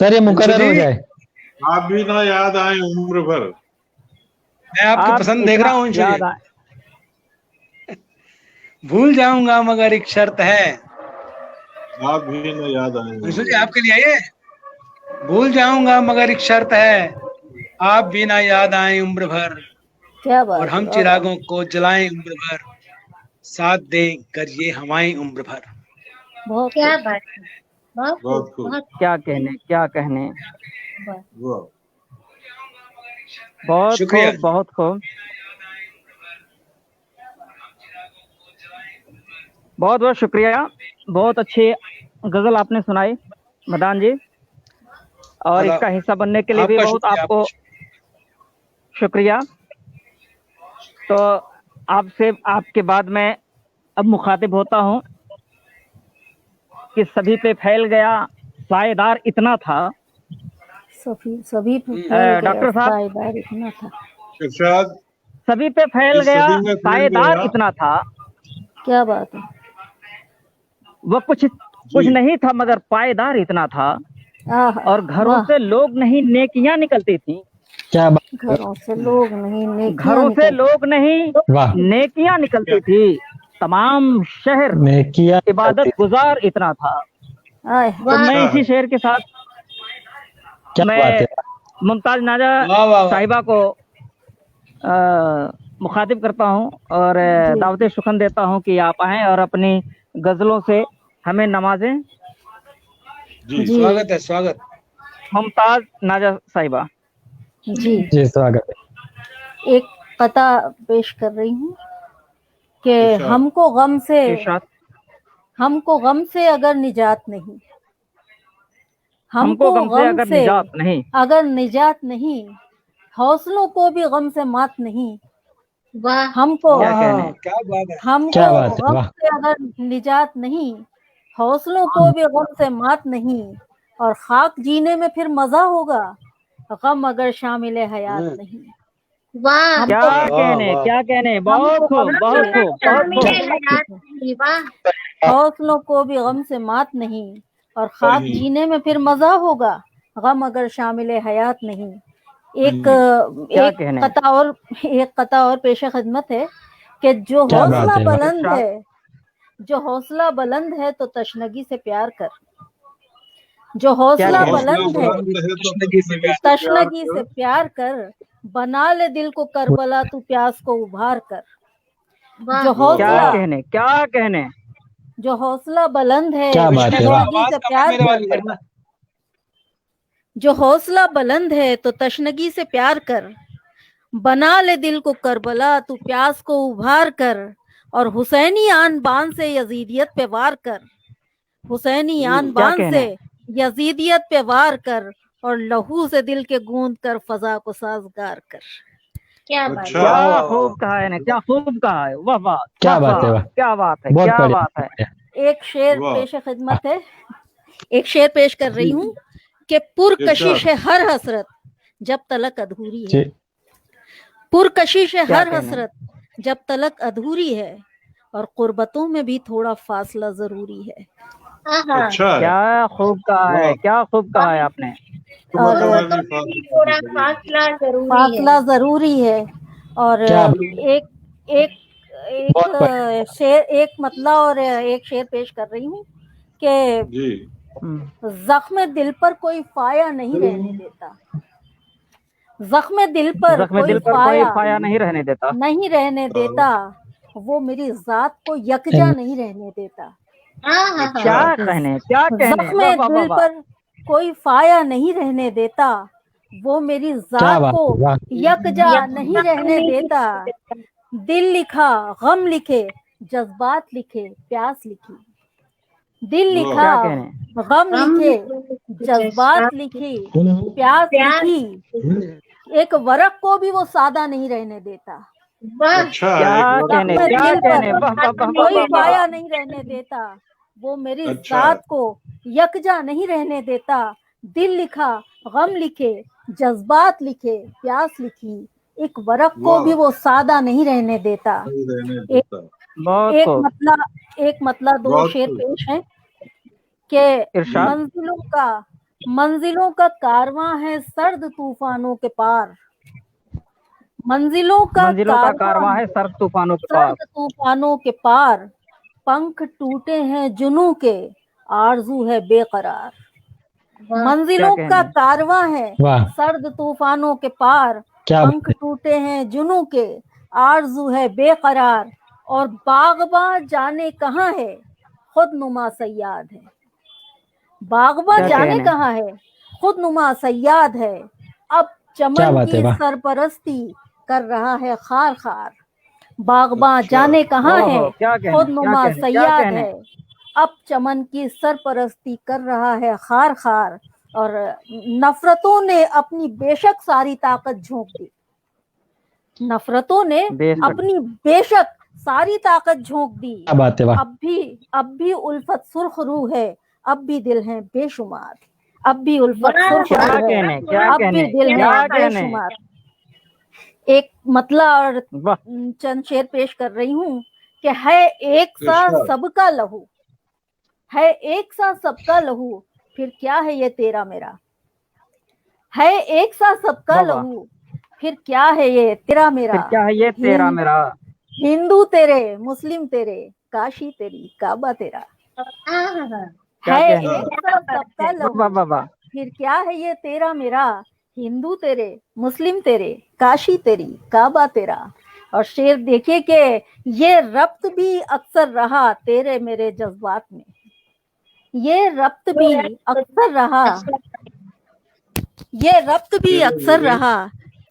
सर ये अंशु मुकर्रर जी, हो जाए। आप भी ना याद आए उम्र भर। मैं आपकी आप पसंद देख इतना रहा हूँ अंशु जी। याद आए। भूल जाऊंगा मगर एक शर्त है, आप भी ना याद आए अंशु उम्र जी भर। आपके लिए आइए। भूल जाऊंगा मगर एक शर्त है, आप बिना याद आए उम्र भर। क्या और बात है। हम वाह वाह। चिरागों को जलाएं उम्र भर, साथ दें कर ये हवाएं उम्र भर। बहुत क्या खूब। बात है। बहुत खूब, बहुत खूब। बहुत क्या कहने, क्या कहने। खूब। वाह। बहुत शुक्रिया खूब, जी। बहुत खूब। बहुत बहुत शुक्रिया। बहुत अच्छी गजल आपने सुनाई मदान जी, और आदाब। इसका हिस्सा बनने के लिए भी आपका बहुत शुक्रिया, आपको आपका शुक्रिया। तो आपसे आपके बाद मैं अब मुखातिब होता हूँ कि सभी पे फैल गया साएदार इतना था। सभी पे फैल गया डॉक्टर साहब, साएदार इतना था। इरशाद। सभी पे फैल इस गया सदी में फैल साएदार गया। इतना था। क्या बात है। वह कुछ जी नहीं था मगर पायदार इतना था। आह और घरों वाह। से लोग नहीं नेकियां निकलती थी। क्या बात। घरों से लोग नहीं नेकियां घरों से निकल। लोग नहीं वाह नेकियां निकलती थी। तमाम शहर ने किया इबादत गुजार इतना था। आए तो वाह मैं अच्छा इसी है। शेर के साथ क्या बात मैं है। मुमताज नाजा वाह वाह वाह। साहिबा को मुखातिब करता हूँ और जी दावत शुक्र देता हूँ कि आप आएं और अपनी गजलों से हमें नवाजें। जी जी स्वागत है, स्वागत। मुमताज नाजा साहिबा। जी। जी स्वागत है। एक कता पेश कर रही हूँ कि इरशाद। हमको गम से अगर निजात नहीं, हमको हमको गम से गम अगर से निजात नहीं, अगर निजात नहीं, हौसलों को भी गम से मात नहीं। वाह हमको क्या कहने। वाह क्या बात है। हमको क्या बात है। गम वाह से अगर निजात नहीं, हौसलों को भी गम से मात नहीं। और खाक जीने में फिर मजा होगा, गम अगर शामिल हयात नहीं। वाह क्या हमको कहने, वाह। क्या कहने, बहुत हमको खूब, बहुत हमसे खूब, बहुत मेरे खूब। हयात नहीं, वाह हौसलों को भी गम से मात नहीं, और खाक नहीं। जीने में फिर मजा होगा, गम अगर शामिल हयात नहीं। एक क्या एक कहने। कता और पेशे खिदमत है कि जो क्या बात हौसला है, वाह। बुलंद है, जो हौसला बुलंद है तो तशनगी से प्यार कर। जो हौसला कहने। बुलंद है तो तशनगी से प्यार कर, बना ले दिल को करबला तू प्यास को उभार कर। वाह जो वाह, क्या हौसला कहने, क्या कहने। जो हौसला बुलंद है क्या बात है, वाह। तशनगी से प्यार कर, जो हौसला बुलंद है तो तशनगी से प्यार कर, बना ले दिल को करबला तू प्यास को उभार कर, और हुसैनी आन बान से यजीदियत पे वार कर। हुसैनी आन क्या बान कहने। से यजीदियत पे वार कर, और लहू से दिल के गूंद कर फजा को साजगार कर। क्या बात अच्छा। है। क्या खूब कहा है ने, क्या खूब कहा है, वाह वाह, क्या वाह, बात है, वाह, वाह। क्या बात है, बहुत क्या बढ़िया, बात है। बढ़िया। एक शेर वाह। पेश खिदमत है, एक शेर पेश कर रही हूँ कि पुरकशिश है हर हसरत जब तलक अधूरी है। जी, पुरकशिश है क्या हर कहने। हसरत जब तलक अधूरी है, और कुर्बतों में भी थोड़ा फासला जरूरी है। आहा, अच्छा है। क्या खूब कहा है, वाह। क्या खूब कहा है आपने। और कुर्बतों में भी थोड़ा फासला जरूरी है। फासला जरूरी है। और क्या एक एक एक बहुत बढ़िया। शेर, एक मतला और एक शेर पेश कर रही हूँ कि जी। जख्म दिल पर कोई फाया नहीं रहने देता। जख्म दिल पर जख्म कोई दिल पर कोई फाया नहीं रहने देता। नहीं रहने देता, वो मेरी जात को यकजा नहीं रहने देता। आहा, क्या कहने, क्या कहने, जख्म वाह वाह वाह दिल वाह। पर कोई फाया नहीं रहने देता, वो मेरी क्या जात बात को है, वाह। यकजा नहीं रहने देता। दिल लिखा गम लिखे, जज्बात लिखे, प्यास लिखी। दिल वाह। लिखा क्या कहने। गम हम लिखे, जज्बात लिखी, प्यास प्यार लिखी। एक वरक को भी वो सादा नहीं रहने देता। वाह अच्छा है। क्या एक कहने, जख्म क्या दिल कहने, पर वाह वाह वाह वाह कोई वाह वाह। पाया नहीं रहने देता, वो मेरी अच्छा। जात को यकजा नहीं रहने देता। दिल लिखा गम लिखे, जज्बात लिखे, प्यास लिखी। एक वरक को वाह। भी वो सादा नहीं रहने देता। नहीं रहने एक देता। बहुत एक खूब। मतला एक मतला दो बहुत शेर खूब। पेश है कि इरशाद। मंजिलों का कारवां है सर्द तूफानों के पार। मंजिलों का मंजिलों का कारवां है सर्द तूफानों के पार। सर्द तूफानों के पार। पंख टूटे हैं जुनू के, आरजू है बेकरार। वाह मंजिलों क्या का कहने। कारवां है वाह, सर्द तूफानों के पार। क्या पंख बात है। टूटे हैं जुनू के, आरजू है बेकरार। और बागबां जाने कहाँ है, खुद नुमा सयाद है। बागबां क्या जाने कहने। कहाँ है, खुद नुमा सयाद है। अब क्या चमन बात है, की वाह। सरपरस्ती कर रहा है खार खार। बागबां अच्छा। जाने कहाँ है, ओहो, क्या कहने, खुद क्या नुमा कहने, क्या सयाद कहने। है। अब चमन की सरपरस्ती कर रहा है खार खार। और नफरतों ने अपनी बेशक सारी ताकत झोंक दी। नफरतों ने बेशक। अपनी बेशक सारी ताकत झोंक दी। क्या बात है, वाह। अब भी उल्फत सुर्ख रूह है, अब भी दिल हैं बेशुमार। अब भी उल्फत वाह, सुर्ख क्या रूह है, कहने, क्या अब भी कहने, दिल क्या हैं कहने। बेशुमार। एक मतला और वाह। चंद शेर पेश कर रही हूँ कि है एक सा इरशाद। सबका लहू, है एक सा सबका लहू, फिर क्या है ये तेरा मेरा। है एक सा सबका वाह वाह। लहू, फिर क्या है ये तेरा मेरा। फिर क्या है ये तेरा मेरा। हिंदू तेरे, मुस्लिम तेरे, काशी तेरी, काबा तेरा। आहा, क्या है कहने। एक सा सबका वाह लहू, वाह वाह वाह। फिर क्या है ये तेरा मेरा। हिंदू तेरे, मुस्लिम तेरे, काशी तेरी, काबा तेरा। और शेर देखिए कि ये रब्त भी अक्सर रहा तेरे मेरे जज्बात में। ये रब्त भी अक्सर रहा, ये रब्त भी अक्सर रहा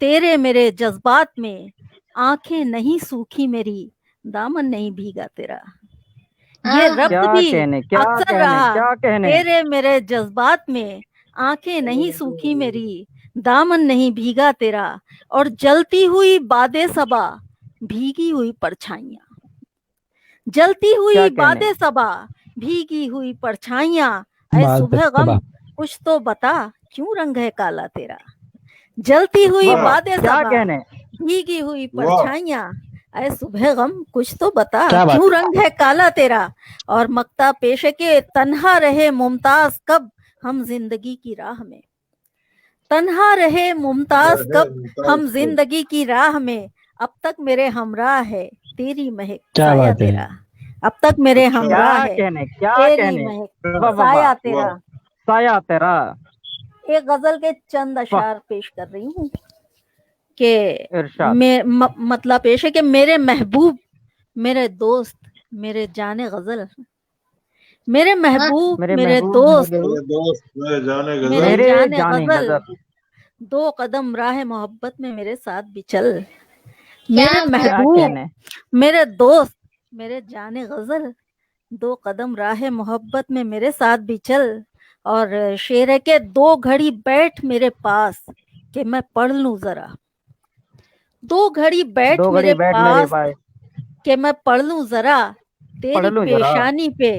तेरे मेरे जज्बात में। आंखें नहीं सूखी मेरी, दामन नहीं भीगा तेरा। ये आहा, रब्त क्या भी कहने, क्या अक्सर कहने, रहा क्या कहने। तेरे मेरे जज्बात में। आंखें नहीं सूखी मेरी, दामन नहीं भीगा तेरा। और जलती हुई बादे सबा, भीगी हुई परछाइयां। जलती क्या हुई कहने। बादे सबा, भीगी हुई परछाइयां। ऐ बात सुबह है, गम वाह। कुछ तो बता, क्यों रंग है काला तेरा। जलती हुई वाह वाह, बादे क्या सबा, कहने। भीगी हुई वाह परछाइयां, ऐ सुबह गम कुछ तो बता, क्या बात क्यों रंग है काला तेरा, और मक्ता पेशे के तन्हा रहे मुमताज कब हम जिंदगी की राह में, तन्हा रहे मुमताज है कब मुमताज हम को। जिंदगी की राह में, अब तक मेरे हमराह है तेरी महक क्या साया बात है तेरा, अब तक मेरे अच्छा हमराह क्या है कहने, क्या तेरी कहने। महक वाह वाह वाह, साया वाह तेरा। साया तेरा। एक गजल के चंद वाह, अशार पेश कर रही हूँ कि इरशाद। मतलब पेश है कि मेरे महबूब, मेरे दोस्त, मेरे जाने गजल, मेरे महबूब, मेरे मेरे महबूब, दोस्त, मेरे दोस्त मेरे जाने मेरे गजल मेरे जाने जाने गजल, गजल। 2 कदम राह मोहब्बत में मेरे साथ भी चल, क्या मेरे बात क्या महबूब, कहने। मेरे दोस्त, मेरे जाने गजल, 2 कदम राह मोहब्बत में मेरे साथ भी चल, और शेर है के 2 घड़ी बैठ मेरे पास कि मैं पढ़ लूं जरा, 2 घड़ी बैठ 2 घड़ी मेरे बैठ मेरे पास पास, कि मैं पढ़ लूं जरा, पढ़ तेरी लूं जरा। पेशानी पे,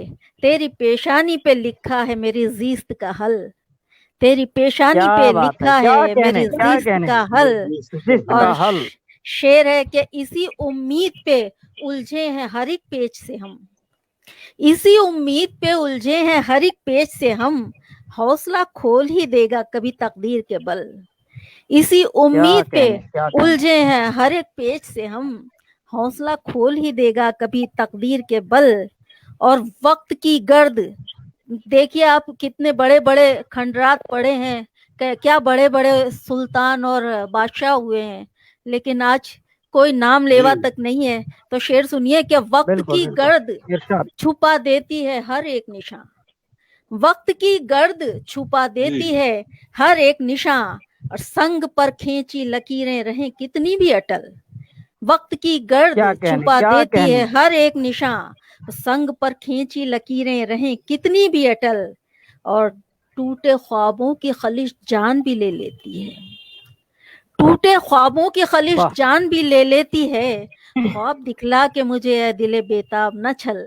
तेरी पेशानी पे लिखा है मेरी जीस्त का हल, तेरी पेशानी क्या पे बात है, लिखा क्या है कहने, मेरी क्या जीस्त कहने। का हल, जिस्त का और हल। शेर है कि इसी उम्मीद पे उलझे हैं हर एक पेज से हम, इसी उम्मीद पे उलझे हैं हर एक पेज से हम, हौसला खोल ही देगा कभी तकदीर के बल, इसी क्या उम्मीद पे कहने, क्या कहने। उलझे हैं हर एक पेज से हम, हौसला खोल ही देगा कभी तकदीर के बल, और वक्त की गर्द, देखिए आप कितने बड़े बड़े खंडरात पड़े हैं, क्या बड़े बड़े सुल्तान और बादशाह हुए हैं, लेकिन आज कोई नाम लेवा जी तक नहीं है, तो शेर सुनिए कि वक्त बिल्कुल की बिल्कुल, गर्द इरशाद। छुपा देती है हर एक निशान, वक्त की गर्द छुपा जी देती है हर एक निशान, और संग पर खींची लकीरें रहें कितनी भी अटल, वक्त की गर्द क्या कहने, छुपा क्या देती कहने। है हर एक निशान, संग पर खींची लकीरें रहें कितनी भी अटल, और टूटे ख्वाबों की खलिश जान भी ले लेती है, टूटे ख्वाबों की खलिश वाह, जान भी ले लेती है, ख्वाब दिखला के मुझे ऐ दिले बेताब न छल,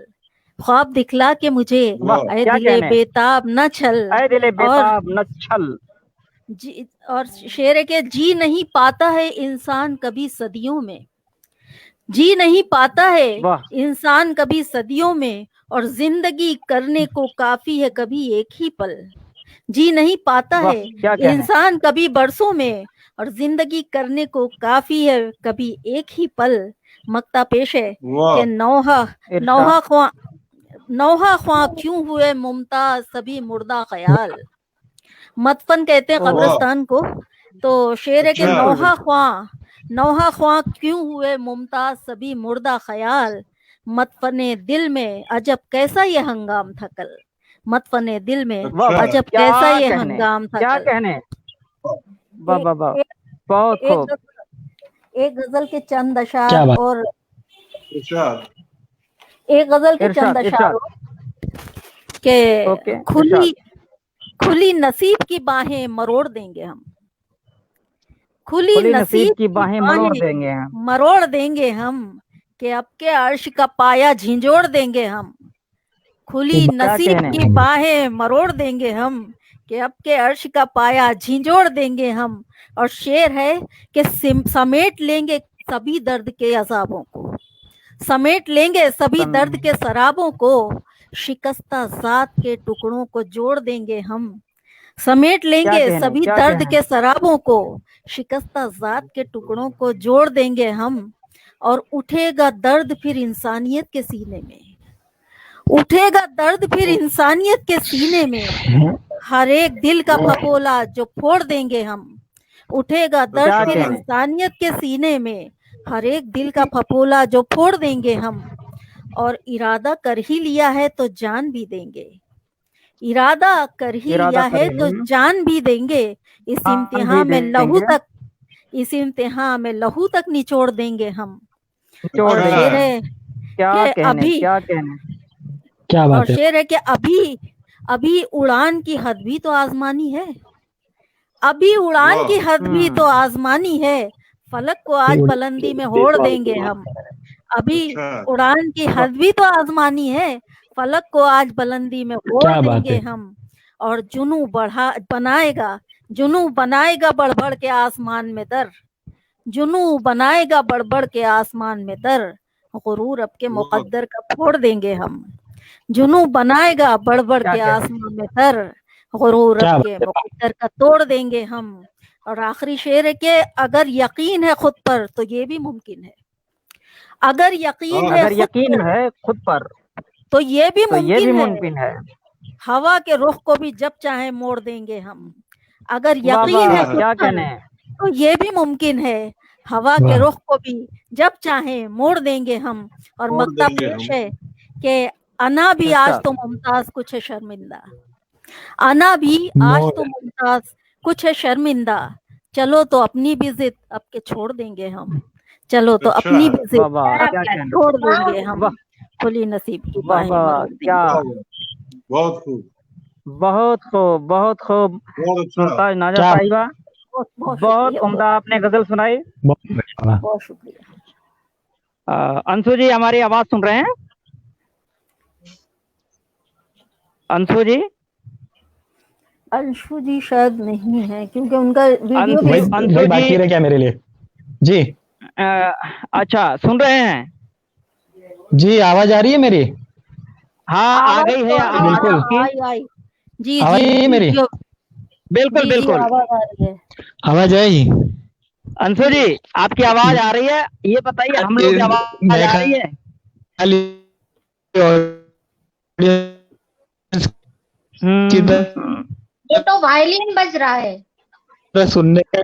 ख्वाब दिखला के मुझे वाह, वाह ऐ क्या दिले कहने। बेताब न छल, ऐ दिले और बेताब न छल। और शेर है कि जी नहीं पाता है इंसान कभी सदियों में, जी नहीं पाता है वाह, इंसान कभी सदियों में, और जिंदगी करने को काफी है कभी एक ही पल, जी नहीं पाता वाह, है क्या कहने। इंसान कभी बरसों में, और जिंदगी करने को काफी है कभी एक ही पल, मक्ता पेश है वाह कि नौहा इरशाद। नौहा ख्वां क्यों हुए मुमताज सभी मुर्दा ख्याल, मतफन कहते हैं ओह, वाह कब्रिस्तान को, तो शेर है कि अच्छा बिल्कुल बिल्कुल। नौहा ख्वां क्यों हुए मुमताज सभी मुर्दा ख्याल, मतफने दिल में अजब कैसा ये हंगाम था कल, मतफने दिल में वाह अच्छा वाह, अजब क्या कैसा ये कहने, हंगाम था क्या कल। कहने। वाह एक वाह वाह, एक बहुत एक खूब। एक गजल के चंद अशार क्या बात। और इरशाद एक गजल के चंद इरशाद, अशार इरशाद। के ओके, खुली इरशाद। खुली नसीब की बाहें मरोड़ देंगे हम, खुली खुली नसीब नसीब की की बाहें मरोड़ बाहें देंगे हम। मरोड़ देंगे हम, कि अब के अर्श का पाया झिंझोड़ देंगे हम, खुली क्या नसीब कहने। की बाहें मरोड़ देंगे हम, कि अब के अर्श का पाया झिंझोड़ देंगे हम, और शेर है कि समेट लेंगे सभी दर्द के अजाबों को, समेट लेंगे सभी सम, दर्द के शराबों को, शिकस्ता जात के टुकड़ों को जोड़ देंगे हम, समेट क्या लेंगे कहने, सभी क्या दर्द कहने। के शराबों को, शिकस्ता जात के टुकड़ों को जोड़ देंगे हम, और उठेगा दर्द फिर इंसानियत के सीने में, उठेगा दर्द फिर इंसानियत के सीने में, हर एक दिल का फपोला जो फोड़ देंगे हम, उठेगा दर्द क्या फिर कहने। इंसानियत के सीने में, हर एक दिल का फपोला जो फोड़ देंगे हम, और इरादा कर ही लिया है तो जान भी देंगे, इरादा कर ही इरादा लिया है कर तो ही जान भी देंगे, इस जान भी इम्तिहान में लहू देंगे। तक, इस इम्तिहान में लहू तक निचोड़ देंगे हम, निचोड़ और अच्छा शेर देंगे। है क्या कि कहने, अभी क्या कहने। क्या और बात है। शेर है कि अभी अभी उड़ान की हद भी तो आजमानी है, अभी उड़ान की वाह हद भी तो आजमानी है, फलक को आज बुलंदी में होड़ देंगे हम, अभी अच्छा उड़ान की हद भी तो आजमानी है, फलक को आज बुलंदी में होड़ क्या बात देंगे है। हम, और जुनू बनाएगा बढ़ बढ़ के आसमान में दर, जुनू बनाएगा बढ़ बढ़ के आसमान में दर, गुरूर अब के मुकद्दर का फोड़ देंगे हम। जुनू बनाएगा बढ़ बढ़ क्या के क्या? आसमान में दर, गुरूर क्या अब के मुकद्दर का तोड़ देंगे हम। और आखिरी शेर है कि अगर यकीन है खुद पर तो ये भी मुमकिन है। अगर यकीन है अगर खुद यकीन पर है खुद पर तो ये भी तो ये भी मुमकिन है। मुमकिन है। हवा के रुख को भी जब चाहे मोड़ देंगे हम। अगर वाह यकीन है वाह, खुद क्या पर कहने हैं। तो ये भी मुमकिन है। हवा के वाह। रुख को भी जब चाहे मोड़ देंगे हम। और मोड़ मक्ता देंगे पेश हम। है कि अना भी अच्छा। आज तो मुमताज कुछ है शर्मिंदा। अना भी आज मोड़- तो मुमताज कुछ है शर्मिंदा। चलो तो अपनी भी जिद अब के छोड़ देंगे हम। चलो तो अच्छा अपनी भी वाह जिद वाह, अब क्या के कहने। छोड़ देंगे हम। वाह खुली नसीब की वाह बाहें वाह, मरोड़ देंगे। क्या बहुत खूब, बहुत खूब, बहुत खूब। बहुत अच्छा। मुमताज नाजा क्या साहिबा, बहुत बहुत बहुत शुक्रिया, उम्दा आपने गजल सुनाई। बहुत बढ़िया। बहुत शुक्रिया। अंशु जी हमारी आवाज सुन रहे हैं? अंशु जी, अंशु जी शायद नहीं है क्योंकि उनका वीडियो अंशु- भी वही अंशु वही जी- बाकी रह क्या मेरे लिए? जी अच्छा सुन रहे हैं? जी, आवाज आ रही है मेरी? हाँ आ आवाज गई तो है आवाज बिल्कुल। आपकी। आई। जी आवाज जी आ रही है मेरी? वीडियो बिल्कुल जी बिल्कुल। आवाज आ रही है। आवाज आई? अंशु जी आपकी आवाज आ रही है, ये बताइए हम लोग की आवाज मैं आ रही है? खाली ऑडियंस की हम्म, वो तो वायलिन बज रहा है। तरह सुनने का।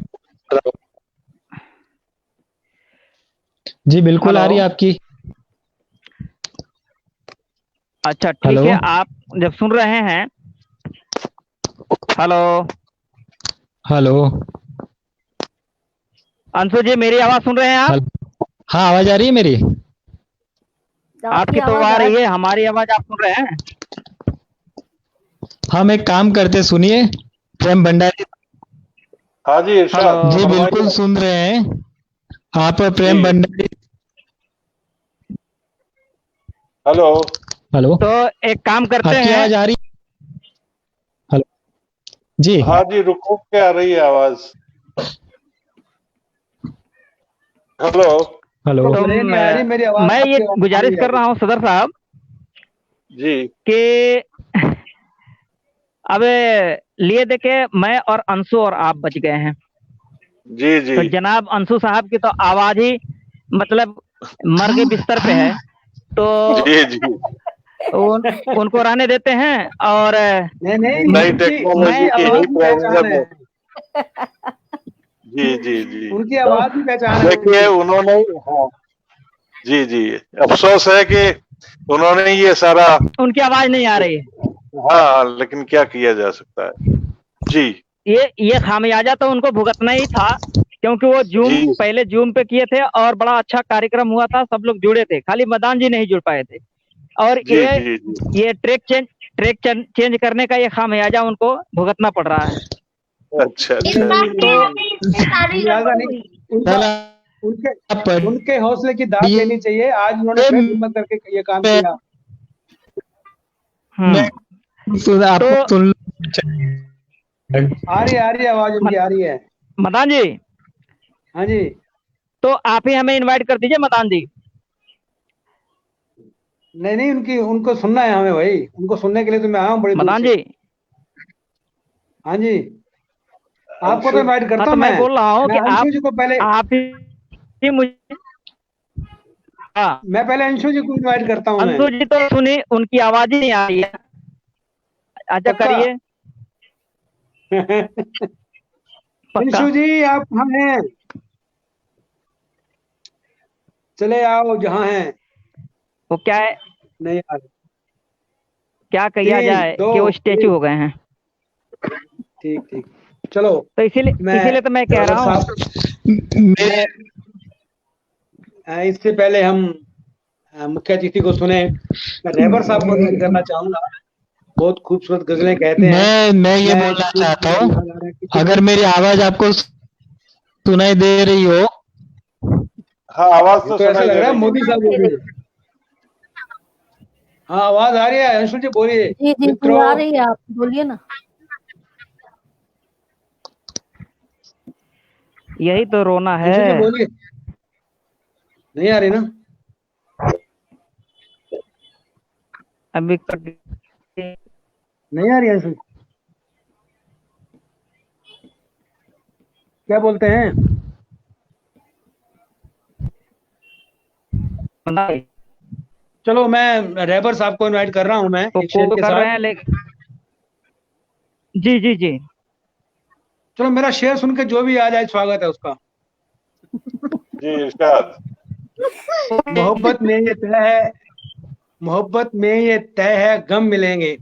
जी बिल्कुल आ हेलो। रही है आपकी। अच्छा ठीक हेलो। है, आप जब सुन रहे हैं। Hello hello. अंशु जी मेरी आवाज सुन रहे हैं आप? हाँ, आवाज आ रही है मेरी? आपकी तो आवाज आ रही है, हमारी आवाज आप सुन रहे हैं? हम एक काम करते, सुनिए। प्रेम भंडारी हाँ जी इरशाद, हेलो। जी फरमाइए। बिल्कुल सुन रहे हैं। आप प्रेम जी। भंडारी। हेलो। हेलो, तो एक काम करते आपकी हैं। आवाज आ रही? हेलो जी। हाँ जी, रुको के आ रही है आवाज। हेलो। हेलो। तो मेरी नहीं आ रही, मेरी आवाज मैं ये आपकी आवाज गुजारिश नहीं आ कर रहा हूँ सदर साहब जी कि अब लिए देखे मैं और अंशु और आप बच गए हैं। जी जी तो जनाब अंशु साहब की तो आवाज ही मतलब मर के बिस्तर पे है, तो जी जी। उनको रहने देते हैं। और नहीं नहीं, नई उनकी टेक्नोलॉजी की आवाज ही की पहचान प्रॉब्लम है। है। जी जी जी। उनकी तो आवाज की पहचान है देखिए उनकी। उन्होंने, हाँ जी जी, अफसोस है कि उन्होंने ये सारा, उनकी आवाज नहीं आ रही है। हाँ लेकिन क्या किया जा सकता है। जी ये खामियाजा तो उनको भुगतना ही था, क्योंकि वो जूम जी पहले जूम पे किए थे और बड़ा अच्छा कार्यक्रम हुआ था, सब लोग जुड़े थे, खाली मदान जी नहीं जुड़ पाए थे। और जी जी जी। ये ट्रैक चेंज करने का ये खामियाजा उनको भुगतना पड़ रहा है। अच्छा इस अच्छा। बात में हमें इतनी सारी लिहाजा गड़बड़ नहीं, हुई। उनके आप उनके हौसले की दाद ये- लेनी चाहिए। आज उन्होंने फिर हिम्मत करके ये काम किया। आपको तो सुन आ रही है आवाज उनकी, आ रही है। मदान जी, हाँ जी। तो आप ही हमें इनवाइट कर दीजिए मदान जी। नहीं नहीं, उनको सुनना है हमें भाई, उनको सुनने के लिए तो मैं आया हूँ बड़ी दूर मदान से। जी, हाँ जी, आपको तो इनवाइट करता हाँ तो हूँ मैं बोल रहा हूँ कि अंशु जी को पहले, आप ही मुझे, हाँ मैं पहले अंशु जी को इनवाइट करता हूँ मैं। अंशु जी तो सुनी, उनकी आवाज ही नहीं आ रही है। अच्छा पक्का? करिए। पक्का। अंशु जी आप कहाँ हैं? चले आओ जहाँ हैं। वो क्या है, नहीं यार, क्या किया 3 जाए 2 कि वो स्टेचू हो गए हैं। ठीक ठीक, चलो। तो इसीलिए तो मैं कह रहा हूँ। मेरे इससे पहले हम मुख्य अतिथि को सुने। मैं रहबर साहब को इनवाइट करना चाहूंगा। बहुत खूबसूरत गजलें कहते हैं। मैं ये बोलना चाहता हूँ, अगर मेरी आवाज आपको सुनाई दे रही हो, हाँ आवाज तो तो ऐसा सुनाई लग दे रहा है रही है। मोदी साहब बोल रहे हैं। हाँ आवाज आ रही है, अंशु जी बोलिए। जी जी मित्रों, आ रही है, आप बोलिए ना। यही तो रोना अंशु जी है। बोलिए। नहीं आ रही ना? अभी नहीं आ रही अंशु? क्या बोलते हैं? चलो मैं रैबर साहब को इनवाइट कर रहा हूं, मैं तो एक शेर को के कर रहे साथ। हैं लेकिन जी जी जी। चलो मेरा शेर सुन के जो भी आ जाए स्वागत है उसका। जी इरशाद। मोहब्बत में ये तय है, मोहब्बत में ये तय है, गम मिलेंगे।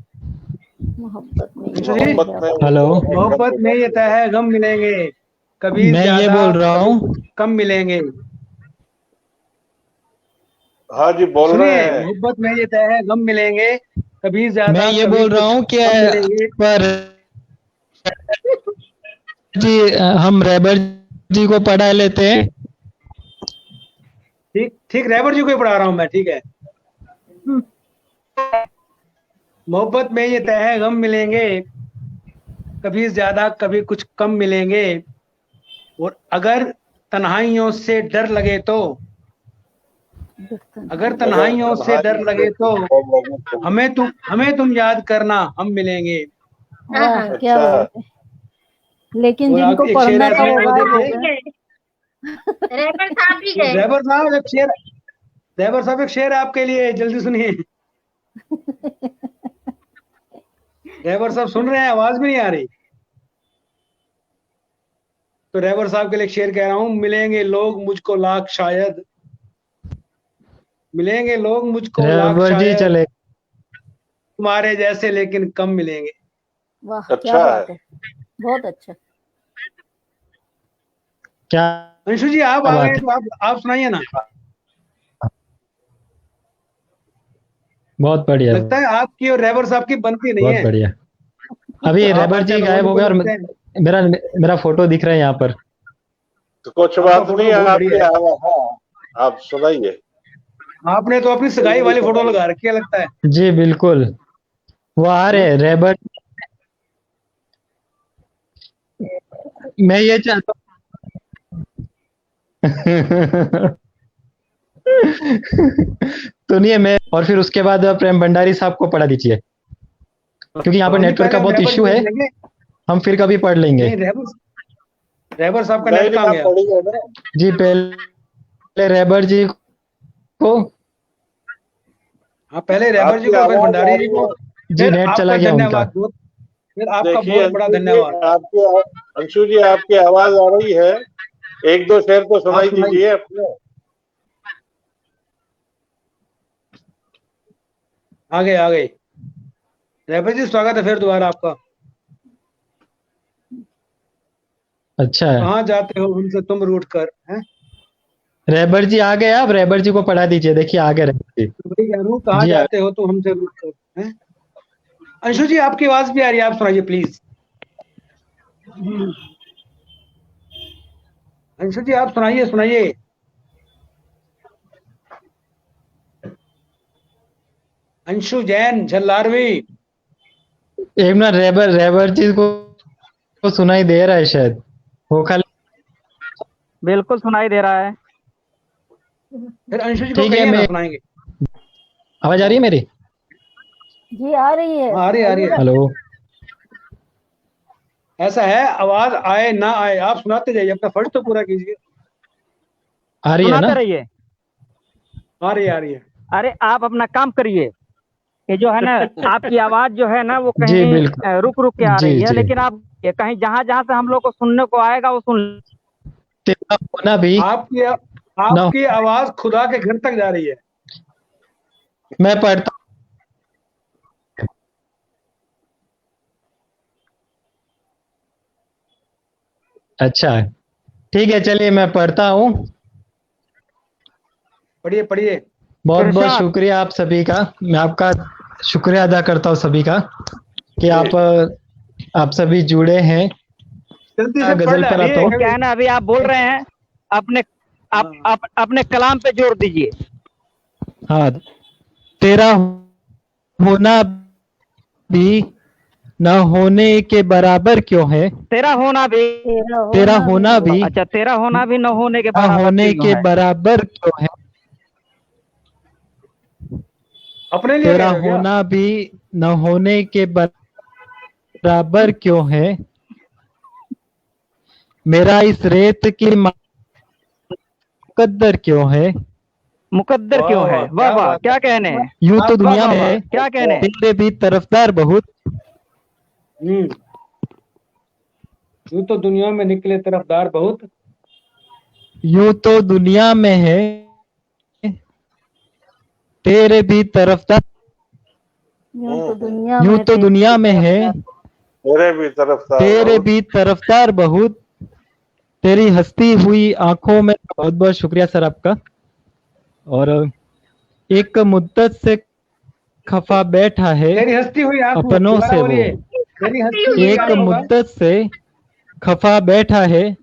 मोहब्बत में अंशु ये जी, मोहब्बत है। में हेलो, मोहब्बत में ये तय है, गम मिलेंगे, कभी मैं ये ज्यादा बोल रहा कभी हूँ, कम मिलेंगे। हाँ जी बोल रहे सुनिए, हैं। मोहब्बत में ये तय है, गम मिलेंगे, कभी मैं ज्यादा ये कभी बोल रहा कुछ हूँ कि कम मिलेंगे। पर जी हम रैबर जी को पढ़ा लेते हैं। ठीक ठीक, रैबर जी को ही पढ़ा रहा हूं मैं, ठीक है। मोहब्बत में ये तय है, गम मिलेंगे, कभी ज्यादा कभी कुछ कम मिलेंगे, और अगर तन्हाइयों से डर लगे तो, अगर अगर तन्हाइयों से डर लगे तो लगे तो हमें तुम याद करना, हम मिलेंगे। हाँ वाह हाँ क्या अच्छा। बात है। लेकिन और जिनको एक शेर पढ़ना ऐसा था वो है, वो गायब हो देखिए, गए। रैपर साहब भी गए। रैबर साहब एक शेर, रैबर साहब एक शेर है आपके लिए, जल्दी सुनिए। रैबर साहब सुन रहे हैं? आवाज भी नहीं आ रही? तो रैबर साहब के लिए एक शेर कह रहा हूं। मिलेंगे लोग मुझको लाख शायद, मिलेंगे लोग मुझको लाख रैबर जी शायद, चले, तुम्हारे जैसे लेकिन कम मिलेंगे। वाह क्या अच्छा बात है। है, बहुत अच्छा। क्या अंशु जी आप आ बात गए है, तो आप सुनाइए ना। बहुत बढ़िया, लगता है आपकी और रैबर साहब की बनती नहीं बहुत है। बढ़िया। अभी आप रैबर जी गायब अचल हो को गए और लगते हैं। मेरा मेरा फोटो दिख रहा है यहाँ पर। तो कुछ आपका बात फोटो नहीं, बहुत आपके बढ़िया है। हाँ आप सुनाइए। आपने तो अपनी सगाई वाली फोटो लगा रखी है लगता है। जी बिल्कुल, वो आ रहे हैं रैबर। मैं ये चाहता हूँ सुनिए, मैं और फिर उसके बाद प्रेम भंडारी साहब को पढ़ा दीजिए, क्योंकि यहाँ पर नहीं, नेटवर्क पहले का हम बहुत रैबर जी इश्यू को है। लेंगे। हम फिर कभी पढ़ लेंगे। नहीं, रैबर साहब का नहीं नेट नहीं कहाँ आप गया? पढ़िए ना। जी पहले रैबर जी को, हाँ, पहले रैबर जी आपकी को, फिर आवाज आ भंडारी जी रही को, है। जी फिर नेट चला आपका गया उनका। धन्यवाद बहुत, फिर आपका देखिए बहुत बड़ा धन्यवाद। अंशु जी आपकी आवाज आ रही है। एक दो शेर तो आप सुनाई सुनाइए। दीजिए अपने। आ गए रैबर जी, स्वागत है फिर दोबारा आपका। अच्छा है, कहाँ जाते हो हमसे तुम रूठ कर, हैं? रैबर जी आ गए। आप रैबर जी को पढ़ा दीजिए, देखिए आ गए रैबर जी। तो वही कह रहा हूँ, कहाँ जी जाते हो तुम हमसे रूठ कर, हैं? अंशु जी आपकी आवाज भी आ रही है, आप सुनाइए प्लीज। अंशु जी आप सुनाइए सुनाइए। अंशु जैन झल्लारवी। एक मिनट, रैबर जी को सुनाई दे रहा है शायद, वो खाली। बिल्कुल सुनाई दे रहा है। फिर अंशु जी को ठीक है, कहिए ना, मैं, सुनाएंगे। आवाज आ रही है मेरी? जी आ रही है, हाँ, आ रही है, आ रही है। हेलो, ऐसा है, आवाज आए ना आए आप सुनाते जाइए, अपना फर्ज तो पूरा कीजिए। आ रही है ना? सुनाते रहिए। आ रही है, आ रही है। अरे आप अपना काम करिए। ये जो है ना, आपकी आवाज जो है ना वो जी कहीं बिल्कुल, रुक रुक के आ जी रही है, जी। लेकिन आप ये कहीं जहां जहां से हम लोग को सुनने को आएगा वो सुन। तेरा होना भी आपकी ना, आपकी आवाज खुदा के घर तक जा रही है। मैं पढ़ता। अच्छा है, ठीक है, चलिए मैं पढ़ता हूँ। पढ़िए पढ़िए। बहुत बहुत इरशाद। शुक्रिया आप सभी का। मैं आपका शुक्रिया अदा करता हूँ सभी का कि आप सभी जुड़े हैं। जल्दी से पढ़ गजल पर आता डालिए हूँ। क्या है ना, अभी आप बोल रहे हैं अपने अपने कलाम पे जोर दीजिए। हाँ, तेरा होना भी न होने के बराबर क्यों है? तेरा होना भी, तेरा होना भी अच्छा तेरा होना भी न होने के न बराबर होने क्यों के है? बराबर क्यों है? अपने लिए कह तेरा रहे हो क्या? होना भी न होने के बराबर क्यों है? मेरा इस रेत की मुकद्दर क्यों है? मुकद्दर वाह, क्यों है? वाह, वाह क्या वाह, बात क्या है। कहने हैं, यूं तो वाह दुनिया वाह वाह, में क्या कहने हैं। तेरे भी तरफदार बहुत, हम्म, यूं तो दुनिया में निकले तरफदार बहुत, यूं तो दुनिया में है तेरे भी तरफदार, यूं तो दुनिया में है मेरे भी तरफदार तेरे बहुत। भी तरफदार बहुत, तेरी हंसती हुई आंखों में। बहुत बहुत शुक्रिया सर आपका। और एक मुद्दत से खफा बैठा है तेरी हंसती हुई आंखों, अपनों दोबारा से वो, बोलिए, तेरी हंसती हुई एक आंखों का। मुद्दत से खफा बैठा है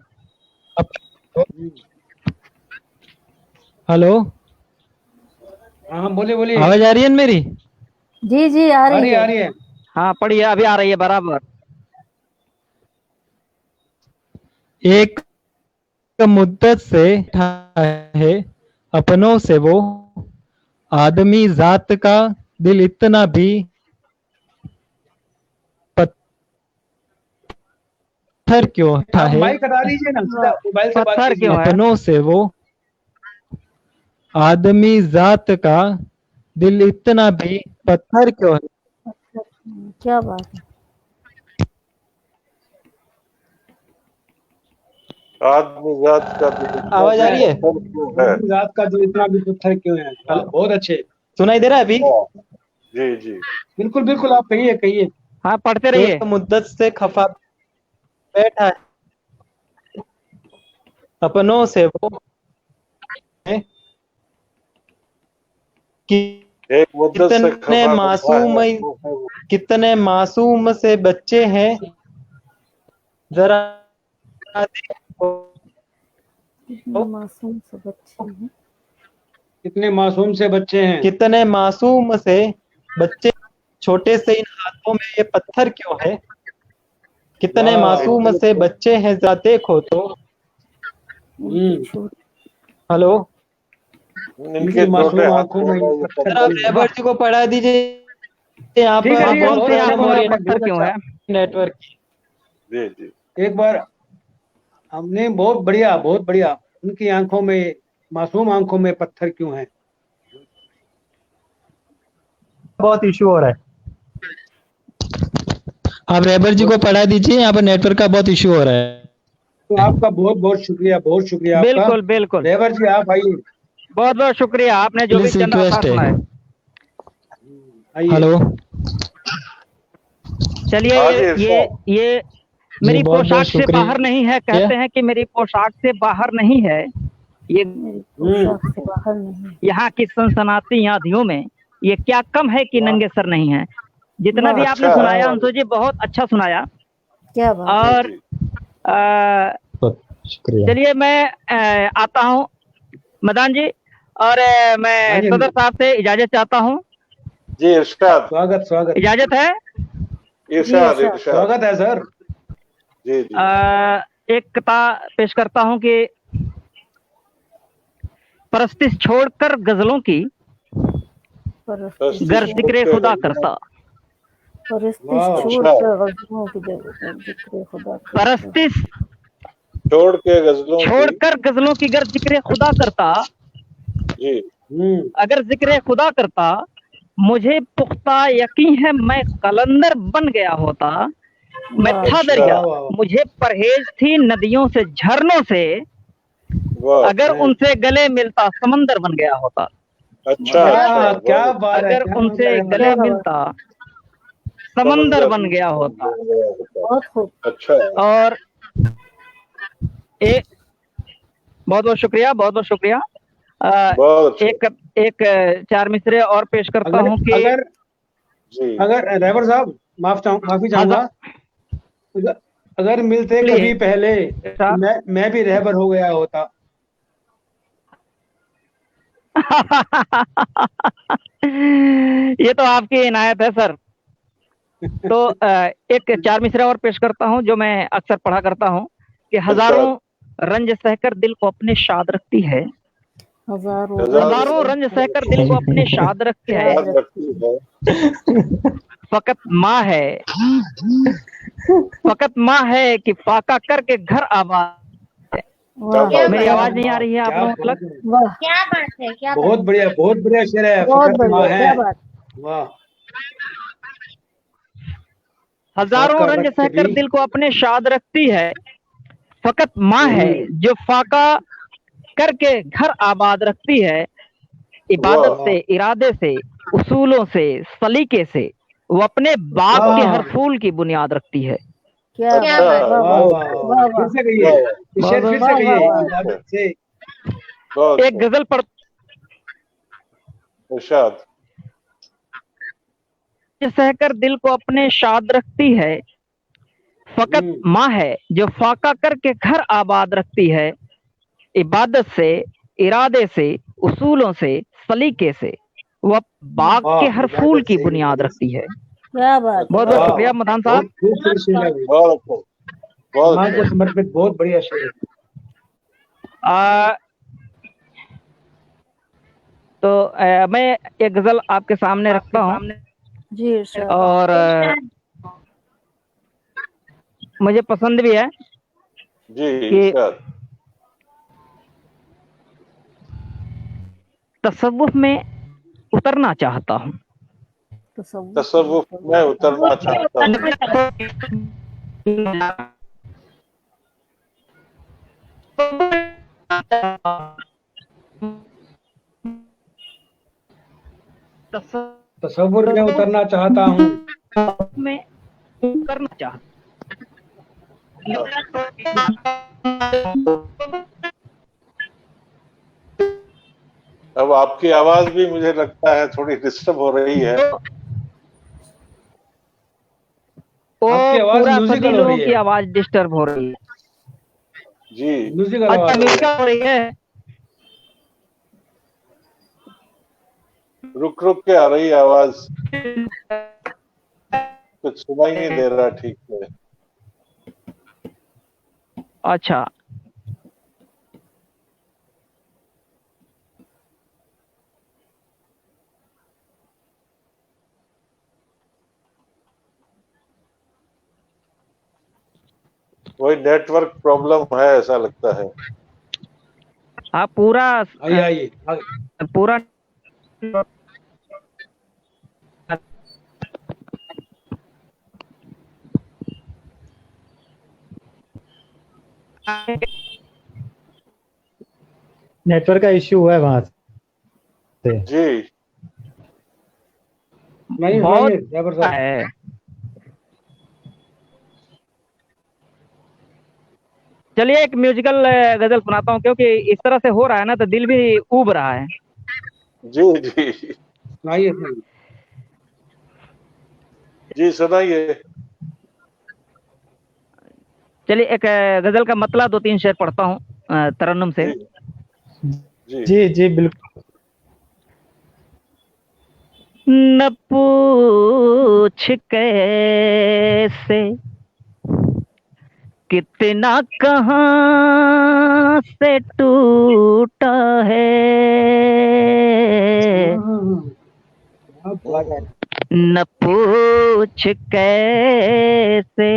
हेलो, हाँ हाँ, बोलिए बोलिए, आवाज आ रही है ना मेरी? जी जी आ आ रही रही है, आ है। रही है। हाँ पढ़िए, अभी आ रही है बराबर। एक मुद्दत से बैठा है अपनों से वो, आदमी जात का दिल इतना भी पत्थर क्यों आप है? माइक हटा दीजिए ना, सीधा मोबाइल से बात पत्थर कीजिए। क्यों है? अपनों से वो, आदमी जात का दिल इतना भी पत्थर क्यों है? क्या बात है। आदमी जात का दिल इतना आवाज आ रही है? पत्थर क्यों है? आदमी जात का दिल इतना भी पत्थर क्यों है? वाह, बहुत अच्छे, सुनाई दे रहा है अभी? जी जी। बिल्कुल बिल्कुल, आप कहिए कहिए। हाँ पढ़ते रहिए। एक मुद्दत से खफा बैठा है अपनों से वो है कि एक मुद्दत से कितने खफा मासूम बैठा है वो है वो। कितने मासूम से बच्चे हैं जरा देखो, मासूम से बच्चे हैं। कितने मासूम से बच्चे हैं। कितने मासूम से बच्चे, छोटे से इन हाथों में ये पत्थर क्यों है? कितने वाह, मासूम से बच्चे हैं जरा देखो तो। हम्म, हेलो, इनके छोटे मासूम आंखों हाथों में में ये ये पत्थर जरा आप क्यों है? रेबर जी को पढ़ा दीजिए। आप ठीक है, ठीक है, बोलते बहुत हैं अच्छा, आप बहुत और ये अच्छा, पत्थर बहुत क्यों अच्छा। है? नेटवर्क जी जी। एक बार हमने बहुत बढ़िया, बहुत बढ़िया, उनकी आंखों में, मासूम आंखों में पत्थर क्यों है। बहुत इशू हो रहा है। आप रेबर जी को पढ़ा दीजिए, यहाँ पर नेटवर्क का बहुत इशू हो रहा है। तो आपका बहुत बहुत शुक्रिया, बहुत शुक्रिया आपका। बिल्कुल बिल्कुल, रेवर जी आप आइए, बहुत बहुत शुक्रिया, आपने जो भी प्लीज चंद अवतार रिक्वेस्ट है। सुनाए। आइए। हेलो चलिए, हाँ जी, ये जी, मेरी बहुत बहुत पोशाक से शुक्रिया। बाहर नहीं है, कहते हैं कि मेरी पोशाक से बाहर नहीं है। ये मेरी पोशाक से बाहर नहीं। यहाँ की सनसनाती आंधियों में ये क्या कम है कि नंगे सर नहीं है। जितना भी वाह, आपने अच्छा। सुनाया अंशु जी, बहुत अच्छा सुनाया। क्या बात है। और जी। बहुत शुक्रिया। चलिए मैं आता हूँ मदान जी, और हाँ मैं जी, सदर साहब से इजाजत चाहता हूँ। जी इरशाद, स्वागत स्वागत, इजाजत है? इरशाद जी, इरशाद। स्वागत है सर। जी जी। एक कथा पेश करता हूँ कि परस्तिश छोड़कर गजलों की गर जिक्र खुदा करता। परस्तिश वाह, छोड़कर गजलों की जिक्र खुदा करता। परस्तिश छोड़ के गजलों की। छोड़कर गजलों की गर जिक्र खुदा करता, जी। अगर जिक्र खुदा करता, मुझे पुख्ता यकीन है मैं कलंदर बन गया होता। मैं वाह, था अच्छा। दरिया, वाह, वाह। मुझे परहेज थी नदियों से झरनों से, वाह। अगर उनसे गले मिलता समंदर बन गया होता। अच्छा क्या अच्छा। क्या बहुत बात है, अगर क्या उनसे बात है। गले क्या बात। मिलता समंदर बन गया होता। बहुत खूब। अच्छा। और एक बहुत बहुत शुक्रिया, बहुत बहुत शुक्रिया। बहुत अच्छा। एक एक चार मिसरे और पेश करता अगर हूँ कि अगर जी। अगर रेवर साहब, माफी हाँ चाहूंगा, अगर अगर मिलते बोलिए। कभी पहले, साहब। मैं भी रहबर हो गया होता। ये तो आपकी इनायत है सर। तो एक 4 मिसरा और पेश करता हूँ जो मैं अक्सर पढ़ा करता हूँ कि हजारों रंज सहकर दिल को अपने शाद रखती है, हजारों रंज सहकर दिल को अपने शाद रखती है, फकत माँ है, फकत माँ है कि फाका करके घर आबाद। मेरी आवाज नहीं आ रही है आप लोगों को? क्या बात है, क्या बहुत बढ़िया शेर है। बहुत फकत माँ बढ़िया, है। क्या बात। वाह। हजारों फाका रंज रख के सहकर भी। दिल को अपने शाद रखती है, फकत माँ है जो फाका करके घर आबाद रखती है। इबादत से, इरादे से, उसूलों से, सलीके से वो अपने बाग के हर फूल की बुनियाद रखती है। क्या क्या बात। बात। वाह वाह वाह। फिर से कहिए, ये शेर फिर से कहिए। इबादत से। एक गजल पढ़ इरशाद। सहकर दिल को अपने शाद रखती है, फकत माँ है जो फाका करके घर आबाद रखती है। इबादत से, इरादे से, उसूलों से, सलीके से वह बाग के हर फूल की बुनियाद रखती है। क्या बात। बहुत बहुत शुक्रिया मदान साहब। बहुत खूबसूरत शेर है। बहुत अच्छा, बहुत माँ अच्छा। को समर्पित बहुत बढ़िया शेर है। तो मैं एक गजल आपके सामने रखता हूँ जी इरशाद। और मुझे पसंद भी है जी कि इरशाद। तसव्वुफ में उतरना चाहता हूँ। तसव्वुफ में उतरना चाहता हूँ। तसव्वुर में उतरना चाहता हूँ। मैं उतरना चाहता अब आपकी आवाज भी मुझे लगता है थोड़ी डिस्टर्ब हो रही है। आपकी आवाज पूरा म्यूजिकल सभी हो लोगों रही की है। आवाज डिस्टर्ब हो रही है। जी म्यूजिकल अच्छा आवाज हो रही म्यूजिक है। हो रही है। रुक रुक के आ रही है आवाज, कुछ सुनाई नहीं दे रहा ठीक से। अच्छा वही नेटवर्क प्रॉब्लम है ऐसा लगता है। आप पूरा आइए आइए आगे। पूरा नेटवर्क का इश्यू हुआ है वहां से। जी नहीं बहुत सुनाइए जबरदस्त। है। चलिए एक म्यूजिकल गजल सुनाता हूँ क्योंकि इस तरह से हो रहा है ना तो दिल भी ऊब रहा है। जी जी सुनाइए सुनाइए। जी सुनाइए। चलिए एक गजल का मतला 2-3 शेर पढ़ता हूँ तरन्नुम से। जी जी जी बिल्कुल। न पूछ कैसे कितना कहाँ से टूटा है, न पूछ कैसे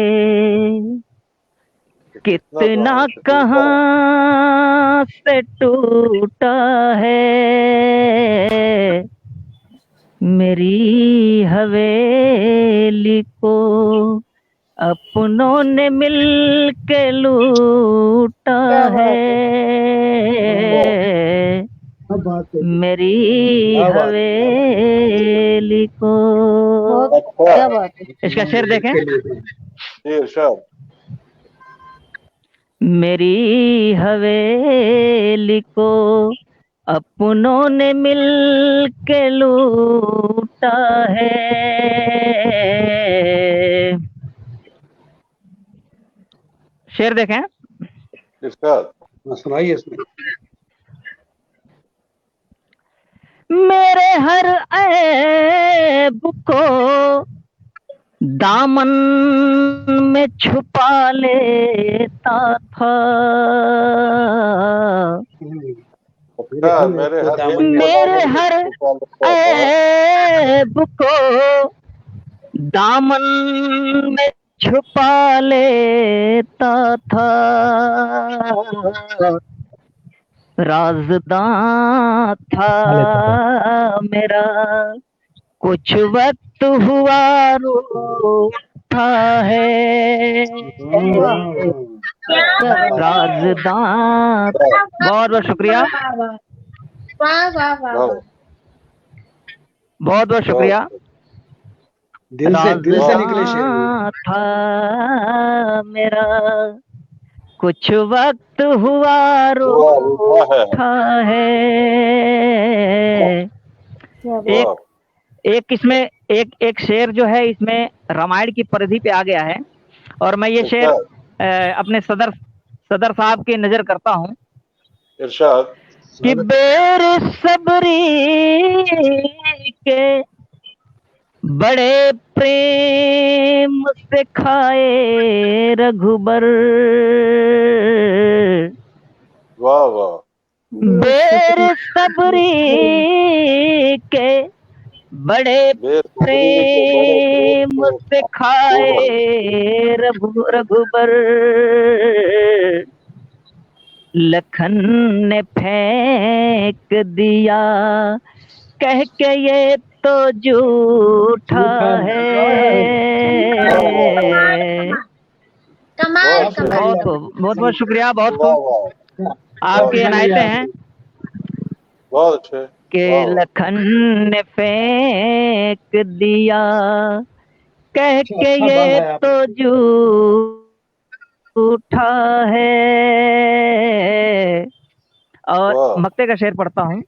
कितना कहाँ से टूटा है, मेरी हवेली को अपनों ने मिल के लूटा है, मेरी हवेली को। क्या बात है। इसका शेर देखें। जी इरशाद। मेरी हवेली को अपनों ने मिल के लूटा है। शेर देखें। इरशाद। सुनाइए सुनाइए। मेरे हर ऐब को दामन में छुपा लेता था, मेरे हर ऐब को दामन में छुपा लेता था, राज़दां था मेरा, कुछ वक्त हुआ रूठा है, राज़दां। बहुत बहुत शुक्रिया, वाह वाह वाह वाह। बहुत बहुत शुक्रिया। दिल से निकले शेर। राज़दां था मेरा, कुछ वक्त हुआ रूठा है। एक इसमें एक शेर जो है इसमें रामायण की परिधि पे आ गया है, और मैं ये शेर अपने सदर साहब की नजर करता हूँ। इरशाद। कि बेसब्री के बड़े प्रेम से खाए रघुबर, वाह वाह। बेसब्री के बड़े प्रेम से खाए रघुबर, लखन ने फेंक दिया कह के ये तो झूठा है। कमाल कमाल। बहुत बहुत शुक्रिया, बहुत खूब आपकी इनायतें हैं। बहुत अच्छे। के लखन ने फेंक दिया कह के ये तो झूठा है। और मक्ते का शेर पढ़ता हूँ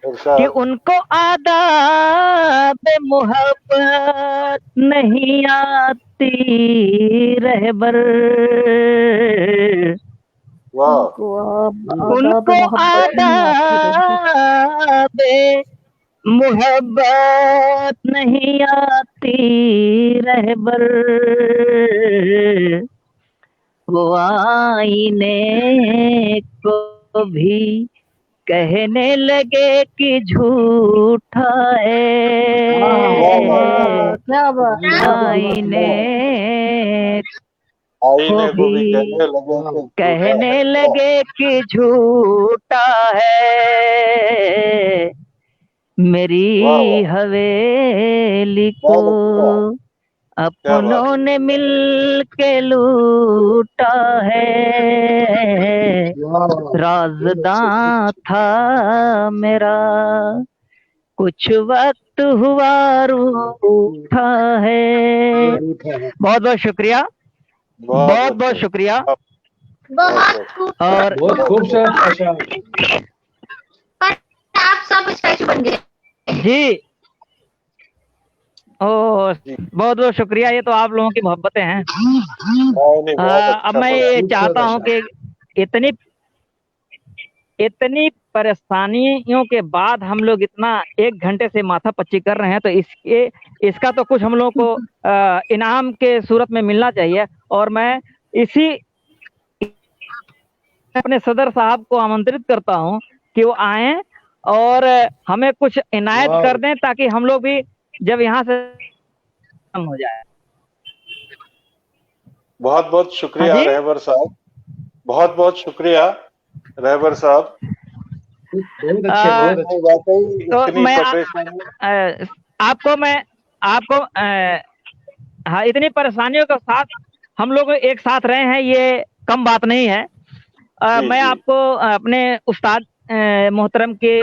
कि उनको आदाब मोहब्बत नहीं आती रहबर, उनको आदाब मोहब्बत नहीं आती रहबर, वो आईने को भी कहने लगे कि झूठा है। आईने को भी कहने लगे कि झूठा है। मेरी हवेली को अपनों ने मिल के लूटा है। राज़दां था मेरा, कुछ वक्त हुआ रूठा है। बहुत बहुत शुक्रिया, बहुत बहुत शुक्रिया। और बहुत खूबसूरत। आप सब स्टैचू बन गए जी। बहुत बहुत शुक्रिया, ये तो आप लोगों की मोहब्बतें हैं। अब मैं ये चाहता हूँ कि इतनी परेशानियों के बाद हम लोग इतना 1 घंटे से माथा पच्ची कर रहे हैं, तो इसका तो कुछ हम लोगों को इनाम के सूरत में मिलना चाहिए। और मैं इसी अपने सदर साहब को आमंत्रित करता हूं कि वो आए और हमें कुछ इनायत कर दें, ताकि हम लोग भी जब यहाँ से खत्म हो जाए। बहुत बहुत शुक्रिया रहबर साहब, बहुत बहुत शुक्रिया रहबर साहब। बहुत अच्छे। तो मैं आपको हाँ, इतनी परेशानियों के साथ हम लोग एक साथ रहे हैं, ये कम बात नहीं है। मैं आपको अपने उस्ताद मोहतरम के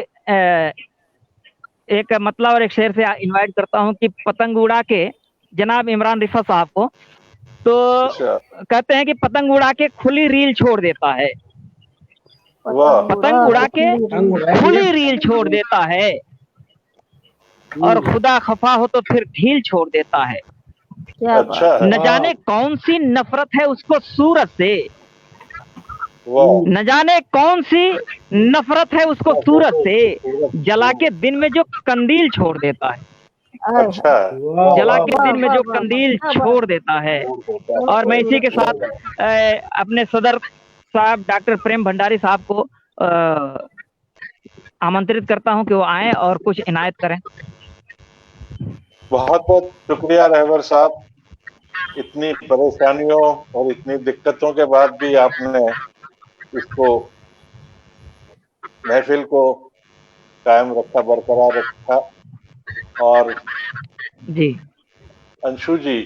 एक मतलब और एक शेर से इनवाइट करता हूं कि पतंग उड़ा के जनाब इमरान रिफा साहब को, तो कहते हैं कि पतंग उड़ा के खुली रील छोड़ देता है। पतंग उड़ा के खुली रील छोड़ देता है, और खुदा खफा हो तो फिर ढील छोड़ देता है। न जाने कौन सी नफरत है उसको सूरत से, न जाने कौन सी नफरत है उसको सूरत से, जला के दिन में जो कंदील छोड़ देता है। अच्छा है। वाह जला वाह के वाह दिन में वाह जो वाह कंदील वाह छोड़ देता है। और मैं इसी के साथ अपने सदर साहब डॉक्टर प्रेम भंडारी साहब को आमंत्रित करता हूं कि वो आए और कुछ इनायत करें। बहुत बहुत शुक्रिया रहबर साहब, इतनी परेशानियों और इतनी दिक्कतों के बाद भी आपने इसको महफिल को कायम रखा, बरकरार रखा। और जी अंशु जी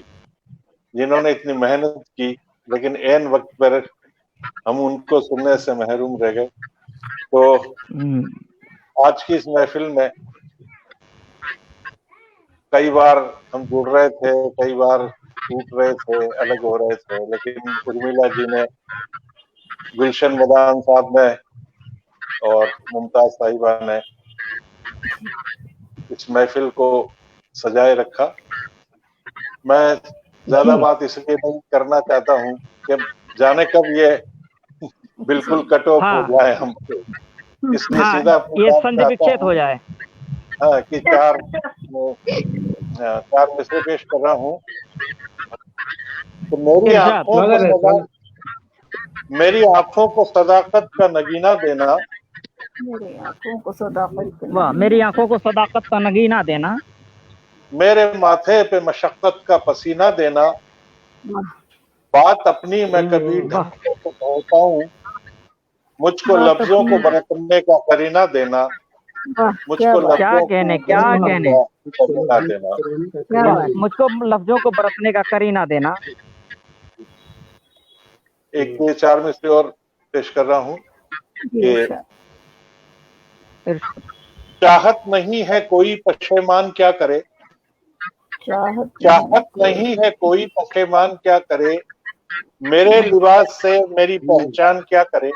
जिन्होंने इतनी मेहनत की, लेकिन ऐन वक्त पर हम उनको सुनने से महरूम रह गए। तो आज की इस महफिल में कई बार हम जुड़ रहे थे, कई बार टूट रहे थे, अलग हो रहे थे, लेकिन उर्मिला जी ने, गुलशन मदान साहब ने और मुमताज साहिबा ने इस महफिल को सजाए रखा। मैं ज्यादा बात इसलिए नहीं करना चाहता हूं कि जाने कब ये बिल्कुल कट ऑफ हो जाए हमसे, इसलिए हाँ, सीधा ये पूछना संधि चाहता विच्छेद हूं। हो जाए। हाँ, कि चार मिसरे पेश कर रहा हूं। तो इरशाद। मेरी आंखों को सदाकत का नगीना देना, मेरी आंखों को सदाकत का वाह, मेरी आंखों को सदाकत का नगीना देना, मेरे माथे पे मशक्कत का पसीना देना, बात अपनी मैं कभी ढंग से तो कहता हूँ, मुझको लफ्जों को बरतने का करीना देना, वाह, मुझको क्या लफ्जों कहने, को क्या बरतने कहने। का करीना देना। क्या वाह, बात मुझको लफ्जों को बरतने का करीना देना। एक ये चार मिसरे और पेश कर रहा हूँ जी, कि इरशाद। चाहत नहीं है कोई पशेमान क्या करे, चाहत नहीं है कोई पशेमान क्या करे, मेरे लिबास से मेरी पहचान क्या करे,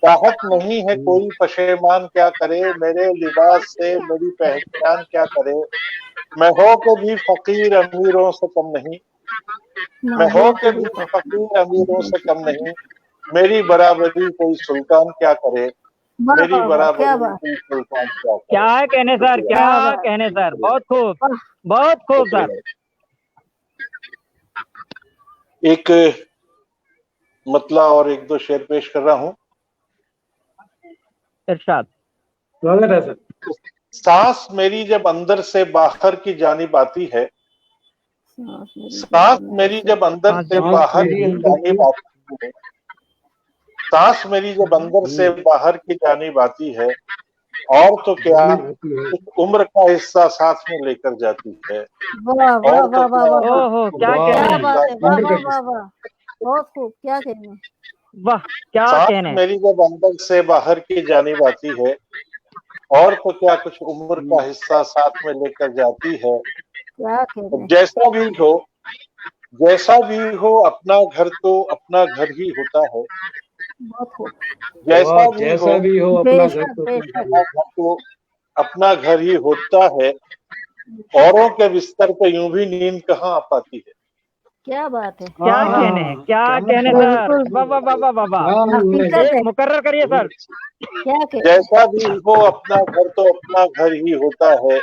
चाहत नहीं है कोई पशेमान क्या करे, मेरे लिबास से मेरी पहचान क्या करे, मैं हो के भी फकीर अमीरों से कम नहीं, मैं हो के भी फकीर अमीरों से कम नहीं, मेरी बराबरी कोई सुल्तान क्या करे, मेरी बराबरी कोई सुल्तान क्या करे। क्या कहने सर, क्या कहने सर, बहुत खूब, बहुत खूब सर। एक मतला और एक दो शेर पेश कर रहा हूँ। इरशाद। स्वागत है सर। सांस मेरी जब अंदर से बाहर की जानिब आती है, सांस मेरी जब अंदर से बाहर की जानिब आती है, सांस मेरी जब अंदर से बाहर की जानिब आती है, और तो क्या कुछ उम्र का हिस्सा साथ में लेकर जाती है, और तो ओहो, क्या कहने, बात है, वाह वाह वाह वाह, बहुत खूब, क्या कहने, वाह, क्या सांस कहने। मेरी जब अंदर से बाहर की जानिब आती है, और तो क्या कुछ उम्र का हिस्सा साथ में लेकर जाती है, क्या कहने। जैसा भी हो, जैसा भी हो, अपना घर तो अपना घर ही होता है, बहुत खूब, जैसा भी हो अपना घर तो अपना घर ही होता है, औरों के बिस्तर पे यूं भी नींद कहाँ आ पाती है। क्या बात है, क्या कहने, क्या कहने सर, वाह वाह वाह वाह वाह वाह, हकीकत है, मुकर्रर करिए सर। क्या कहने। जैसा भी हो, अपना घर तो अपना घर ही होता है,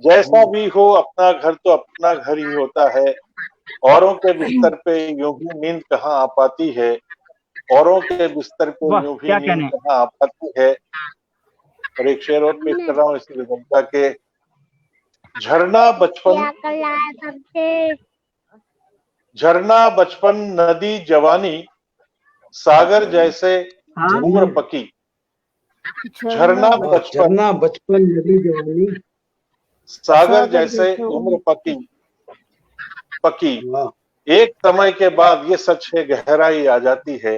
जैसा भी हो, अपना घर तो अपना घर ही होता है, औरों के बिस्तर पे यूं भी नींद कहाँ आ पाती है, औरों के बिस्तर पे वाह, यूं भी क्या नींद कहने। कहाँ आ पाती है। और एक शेर और पेश कर रहा हूँ इसी गजल के, झरना बचपन नदी जवानी, सागर जैसे उम्र पकी, झरना बचपन नदी जवानी, सागर जैसे उम्र पकी, एक समय के बाद ये सच है गहराई आ जाती है,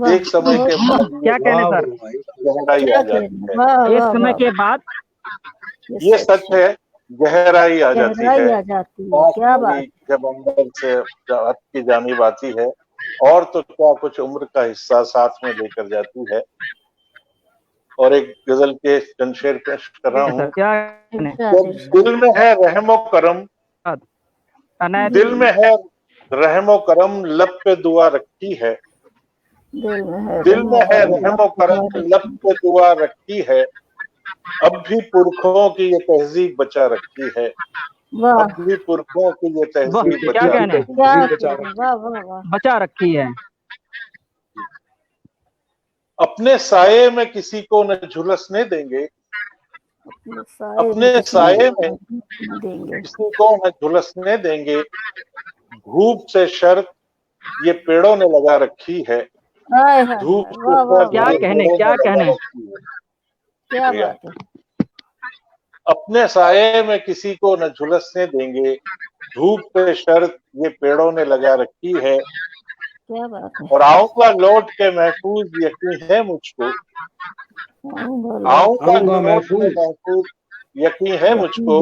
एक समय के बाद क्या कहने सर, गहराई आ जाती है, एक समय के बाद ये सच है गहराई आ जाती है, क्या बात। जब अंदर से आपकी जानिब आती है, और तो क्या कुछ उम्र का हिस्सा साथ में लेकर जाती है। और एक गजल के चंद शेर पेश कर रहा हूँ। क्या दिल में है रहमो करम, दिल में है रहमो करम, लब पे दुआ रखी है, दिल में है रहमो करम, लब पे दुआ रखी है, अब भी पुरखों की ये तहजीब बचा रखी है, वाह अब भी पुरखों की ये वाह, तहजीब क्या बचा कहने रखी क्या है। कहने, वाह वाह वाह। बचा रखी है। अपने साये में किसी को न झुलसने देंगे, अपने किसी साये को में नहीं देंगे। किसी को न झुलसने देंगे, धूप से शर्त ये पेड़ों ने लगा रखी है, हाय हाय धूप हाय, से वाह वाह शर्त क्या वाह, ये कहने, पेड़ों क्या ने लगा कहने। रखी है। क्या शुक्रिया। बात है। अपने साये में किसी को न झुलसने देंगे, धूप पे शर्त ये पेड़ों ने लगा रखी है, क्या बात है। और आऊंगा लौट के महफूज यकीन है मुझको, आऊंगा आऊंगा लौट के महफूज महफूज यकीन है मुझको।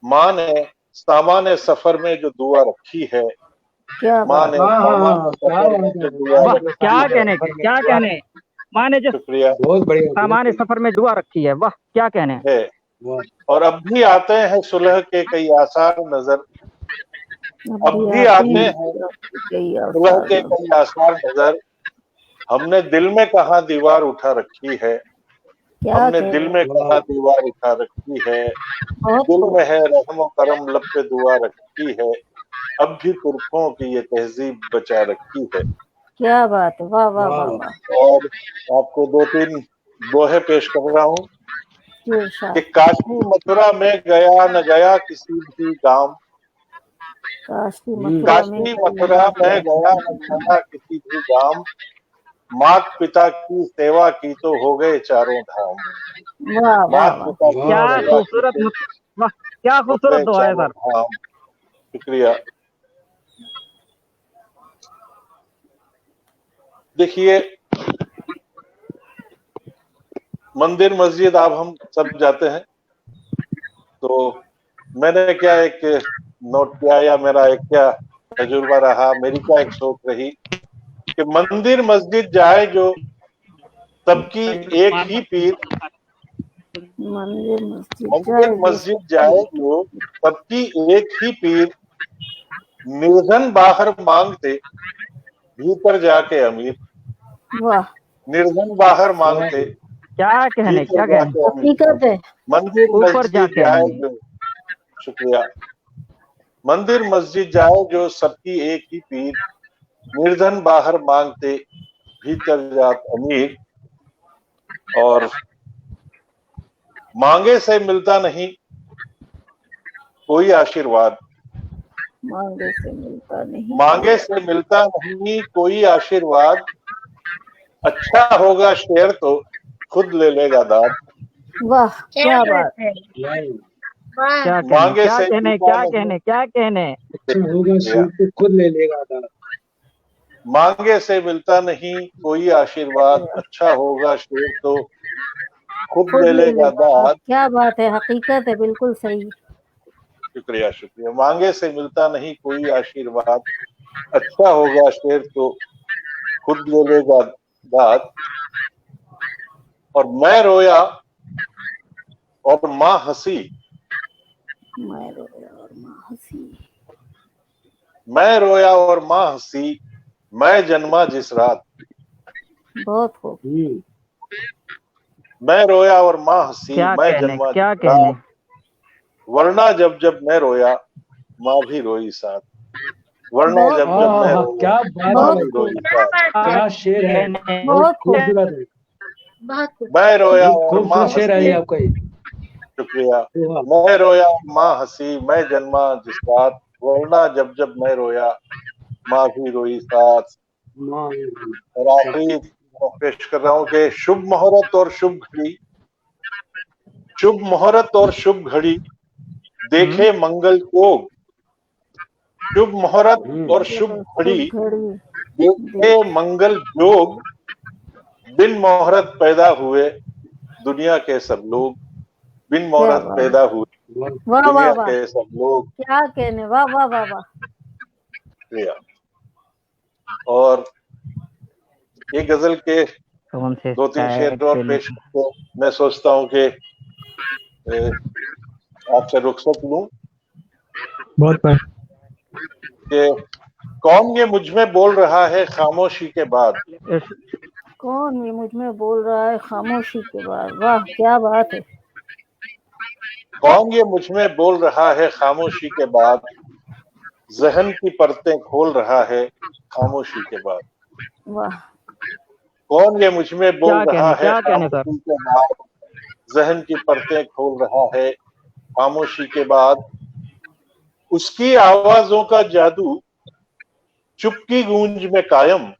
माँ ने सामान्य सफर में जो दुआ रखी है, क्या माँ बात ने है। हाँ हाँ सामान्य हाँ, क्या सफर में बात जो है, दुआ वाह, रखी क्या है। कहने, क्या कहने। माँ ने जो शुक्रिया बहुत बढ़िया, सामान्य सफर में दुआ रखी है, वाह क्या कहने। है। और अब भी आते हैं सुलह के कई आसार नजर, अब भी आते हैं सुलह के कई आसार नजर। हमने दिल में कहा दीवार उठा रखी है, क्या हमने कहने। दिल में कहा दीवार उठा रखी है, बहुत दिल खूब। में है रहम और करम लब पे दुआ रखी है, अब भी पुरखों की ये तहजीब बचा रखी है। क्या बात है, वाह वाह वाह वाह। और आपको 2-3 दोहे पेश कर रहा हूँ जी इरशाद। कि काशी मथुरा में गया न गया किसी भी गांव, काशी मथुरा में काशी मथुरा में गया न गया किसी भी गांव, मात पिता की सेवा की तो हो गए चारों धाम, वाह वाह मात वाह। पिता की क्या सेवा की खूबसूरत, तो वाह क्या हो खूबसूरत गए दुआ है चारों सर। धाम। शुक्रिया। देखिए, मंदिर मस्जिद आप हम सब जाते हैं, तो मैंने क्या एक नोट किया, या मेरा एक क्या तजुर्बा रहा, मेरी क्या एक सोच रही कि मंदिर मस्जिद जाए जो सबकी एक ही पीर, मंदिर मस्जिद मंदिर मस्जिद जाए जो सबकी एक ही पीर, निर्धन बाहर मांगते भीतर जाके अमीर, वाह। निर्धन बाहर मांगते क्या कहने, क्या भीतर कहने। जाके अमीर। हकीकत है। मंदिर ऊपर मस्जिद जाके जाए अमीर। जो, शुक्रिया, मंदिर मस्जिद जाए जो सबकी एक ही पीर, निर्धन बाहर मांगते भीतर जात अमीर, और मांगे से मिलता नहीं कोई आशीर्वाद, मांगे से मिलता नहीं। मांगे से मिलता नहीं कोई आशीर्वाद, अच्छा होगा शेर तो खुद ले लेगा दाद, वाह क्या बात है। क्या कहने, मांगे क्या से कहने, मिलता क्या नहीं, कहने, क्या कहने। अच्छा होगा शेर तो खुद ले लेगा दाद, मांगे से मिलता नहीं कोई आशीर्वाद, अच्छा होगा शेर तो खुद खुद ले ले लेगा लेगा। दाद। क्या बात है, हकीकत है, बिल्कुल सही। शुक्रिया शुक्रिया। मांगे से मिलता नहीं कोई आशीर्वाद, अच्छा होगा शेर तो खुद ले लेगा दाद, और मैं रोया और माँ हंसी, मैं रोया और माँ हंसी, मैं रोया और माँ हंसी, मैं जन्मा जिस रात, बहुत खूब। मैं रोया और माँ हंसी, क्या मैं कहने, जन्मा क्या जिस कहने। रात, वरना जब जब मैं रोया माँ भी रोई साथ, वरना बहुत जब जब मैं रोया क्या बात माँ बहुत भी है, रोई क्या साथ, बात है, क्या शेर है, बहुत बहुत खूब। खूबसूरत है, बहुत खूब। मैं रोया बहुत और माँ खूबसूरत शेर है ये हंसी। आपका ये। शुक्रिया। वाह, मैं रोया माँ हंसी, मैं जन्मा जिस रात, वरना जब जब मैं रोया माँ भी रोई साथ। माँ और आखिरी पेश कर रहा हूँ कि शुभ मुहूर्त और शुभ घड़ी, शुभ मुहूर्त और शुभ घड़ी देखे मंगल योग, शुभ मुहूर्त और शुभ घड़ी घड़ी देखे मंगल योग, बिन मुहूर्त पैदा हुए दुनिया के सब लोग, बिन मुहूर्त बात। पैदा हुए वाह, वाह वाह दुनिया वाह, के सब लोग। क्या कहने, वाह वाह वाह वाह। शुक्रिया। और एक गजल के कौन से 2-3 शेर साइड और पे पेश करके मैं सोचता हूँ कि आपसे रुखसत लूं बहुत बढ़िया। कि कौन ये मुझ में बोल रहा है खामोशी के बाद, कौन ये मुझ में बोल रहा है खामोशी के बाद? वाह क्या बात है। कौन ये मुझ में बोल रहा है खामोशी के बाद, जहन की परतें खोल रहा है खामोशी के बाद। वाह कौन ये मुझ में बोल क्या रहा कहने है क्या कहने सर। खामोशी के बाद, जहन की परतें खोल रहा है खामोशी के बाद। उसकी आवाजों का जादू चुपकी गूंज में कायम,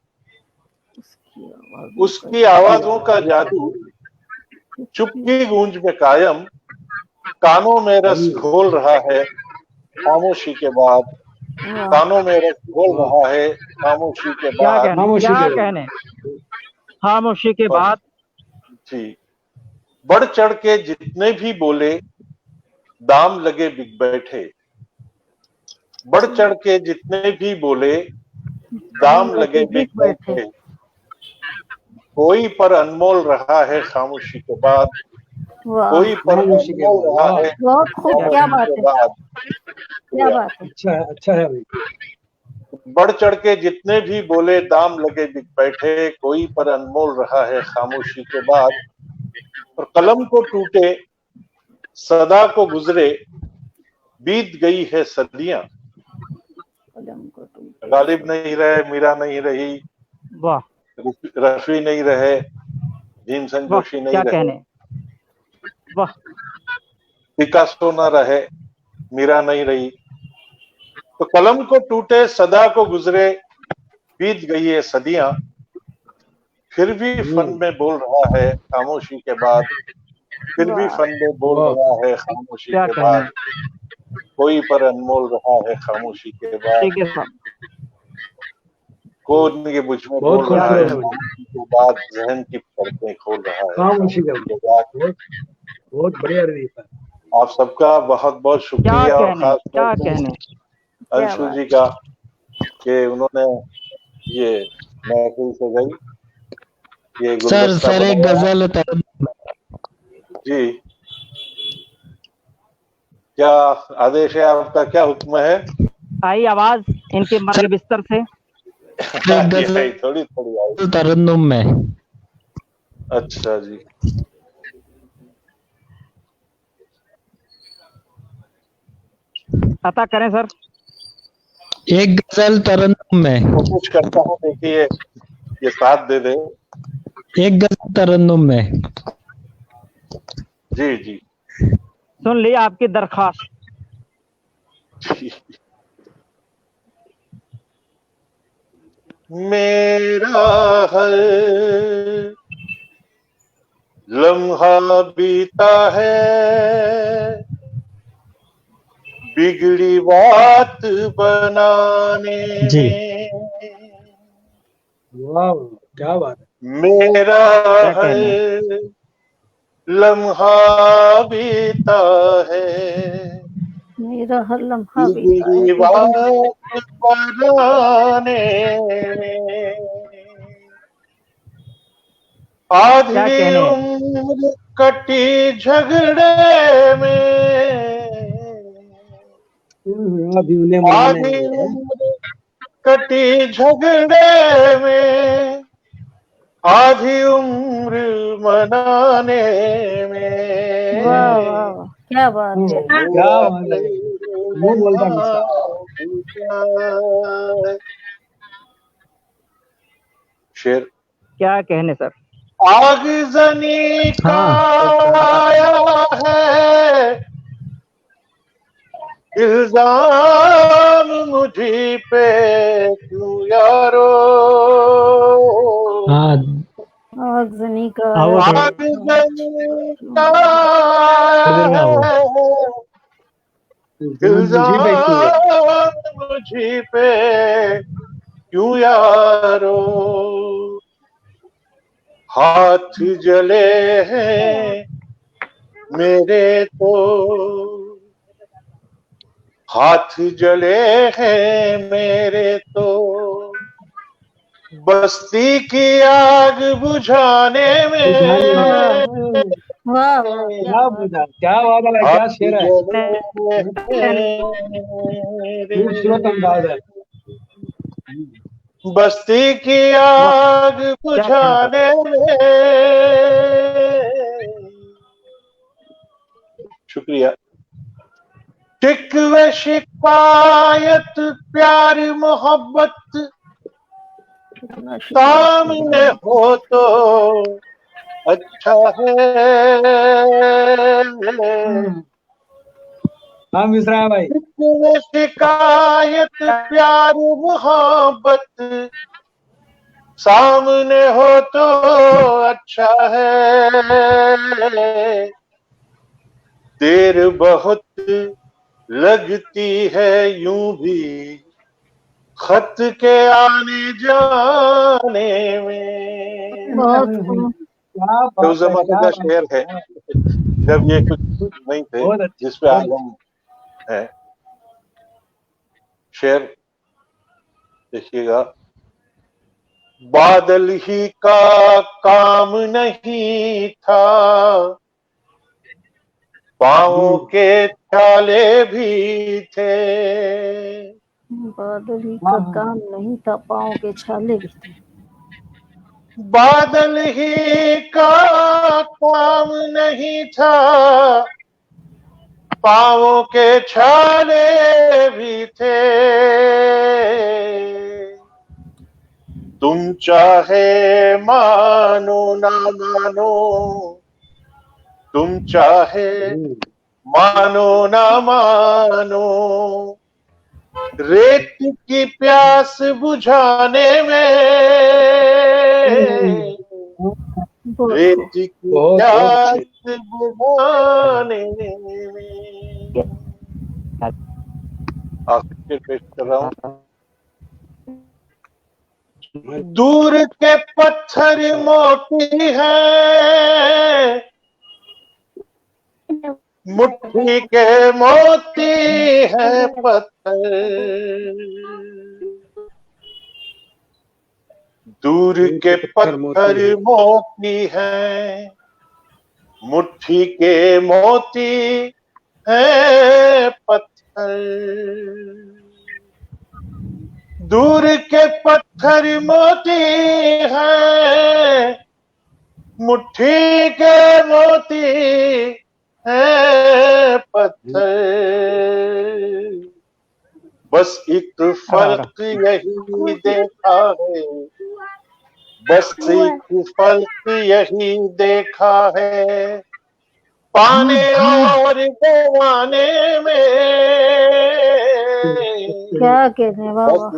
उसकी आवाजों का जादू चुपकी गूंज में कायम, कानों में रस घोल रहा है खामोशी के बाद। वाह कानों में रस घोल रहा है खामोशी के क्या बाद। कहने खामोशी क्या के कहने खामोशी के बाद। जी, बढ़ चढ़ के जितने भी बोले दाम लगे बिक बैठे। बढ़ चढ़ के जितने भी बोले दाम लगे बिक बैठे। कोई पर अनमोल रहा है खामोशी के बाद, वाह कोई पर खामोशी के अनमोल रहा बाद। है बहुत खूब, क्या बात खामोशी के है, बाद। क्या बात है। अच्छा है भाई। बढ़ चढ़ के जितने भी बोले दाम लगे बिक बैठे। कोई पर अनमोल रहा है खामोशी के बाद। और कलम को टूटे सदा को गुजरे, बीत गई है सदियां। गालिब नहीं रहे, मीरा नहीं रही, वाह रफी नहीं रहे, भीमसेन वाह जोशी नहीं क्या रहे, कहने। वाह पिकासो न रहे, मीरा नहीं रही। तो कलम को टूटे सदा को गुजरे, बीत गई है सदियां, फिर भी फन में बोल रहा है खामोशी के बाद। फिर भी वाह फन में बोल वाह। रहा है खामोशी क्या के कहने। बाद। कोई पर अनमोल रहा है खामोशी के बाद। ठीक है साहब। कौन ये मुझ में बहुत बोल रहा है खूबसूरत है भाई। खामोशी के बाद, जहन की परतें खोल रहा है खामोशी के खामोशी के बाद। बहुत बहुत बढ़िया रही है। आप सबका बहुत बहुत क्या शुक्रिया, और कहने खास क्या तौर पर कहने। क्या अंशु बात जी का, कि उन्होंने ये महफिल से गई ये सर गुलदस्ता सर एक बनाया। गजल जी, क्या आदेश है आपका, क्या हुक्म है? आई आवाज इनके मर्ग बिस्तर से। एक गजल थोड़ी थोड़ी आई। तरन्नुम में। अच्छा जी, अता करें सर। एक गजल तरन्नुम में। कोशिश करता हूँ, देखिए ये साथ दे दे। एक गजल तरन्नुम में। जी जी सुन ली आपकी दरखास्त। मेरा हर लम्हा बीता है बिगड़ी बात बनाने जी। में। वाह क्या बात है। मेरा क्या हर कहने। लम्हा बीता है मेरा हर लम्हा बीता है बिगड़ी बिगड़ी। बात बनाने में। क्या आधी कहने। उम्र कटी झगड़े में। अभी उन्हें मनाने आधी में है। उम्र कटी झगड़े में, आधी उम्र मनाने में। वाह वाह वाह क्या बात है। क्या बात है। मुंह बोलता किस्सा। शेर। क्या कहने सर। आगजनी का आया है इल्जाम मुझी पे, क्यों यारो। हाँ आगजनी का आओ आया थोड़ा आगजनी का इधर में आओ। आया है मुझे पे क्यों है? इल्जाम मुझी पे, क्यों यारो। हाथ जले हैं मेरे तो, हाथ जले हैं मेरे तो, बस्ती की आग बुझाने में। वाह वाह क्या बात क्या बात है। क्या हाथ शेर है। जले हैं मेरे खूबसूरत अंदाज है। बस्ती की आग बुझाने में। शुक्रिया। शिकवे शिकायत प्यार मोहब्बत सामने हो तो अच्छा है। हाँ मिश्रा भाई, शिकवे शिकायत प्यार मोहब्बत सामने हो तो अच्छा है। देर बहुत लगती है यूं भी खत के आने जाने में। बहुत क्या तो बात उस है, जमाने क्या का बात शेर है जब ये कुछ नहीं थे बहुत अच्छा, जिसपे आज हम हैं। शेर देखिएगा। बादल ही का काम नहीं था, पाँव के छाले भी थे। बादल ही का काम नहीं था, पाँव के छाले भी थे। बादल ही का काम नहीं था, पाँव के छाले भी थे। तुम चाहे मानो ना मानो, तुम चाहे मानो ना मानो, रेत की प्यास बुझाने में। रेत की प्यास बुझाने में। आखिर पेश कर रहा हूँ। दूर के पत्थर मोती है, मुट्ठी के मोती है पत्थर। दूर के पत्थर मोती है, मुट्ठी के मोती है पत्थर। दूर के पत्थर मोती है, मुट्ठी के मोती है पत्थर। बस एक फर्क यही देखा है, बस एक फर्क यही देखा है, पाने और गवाने में। क्या कहने बाबा,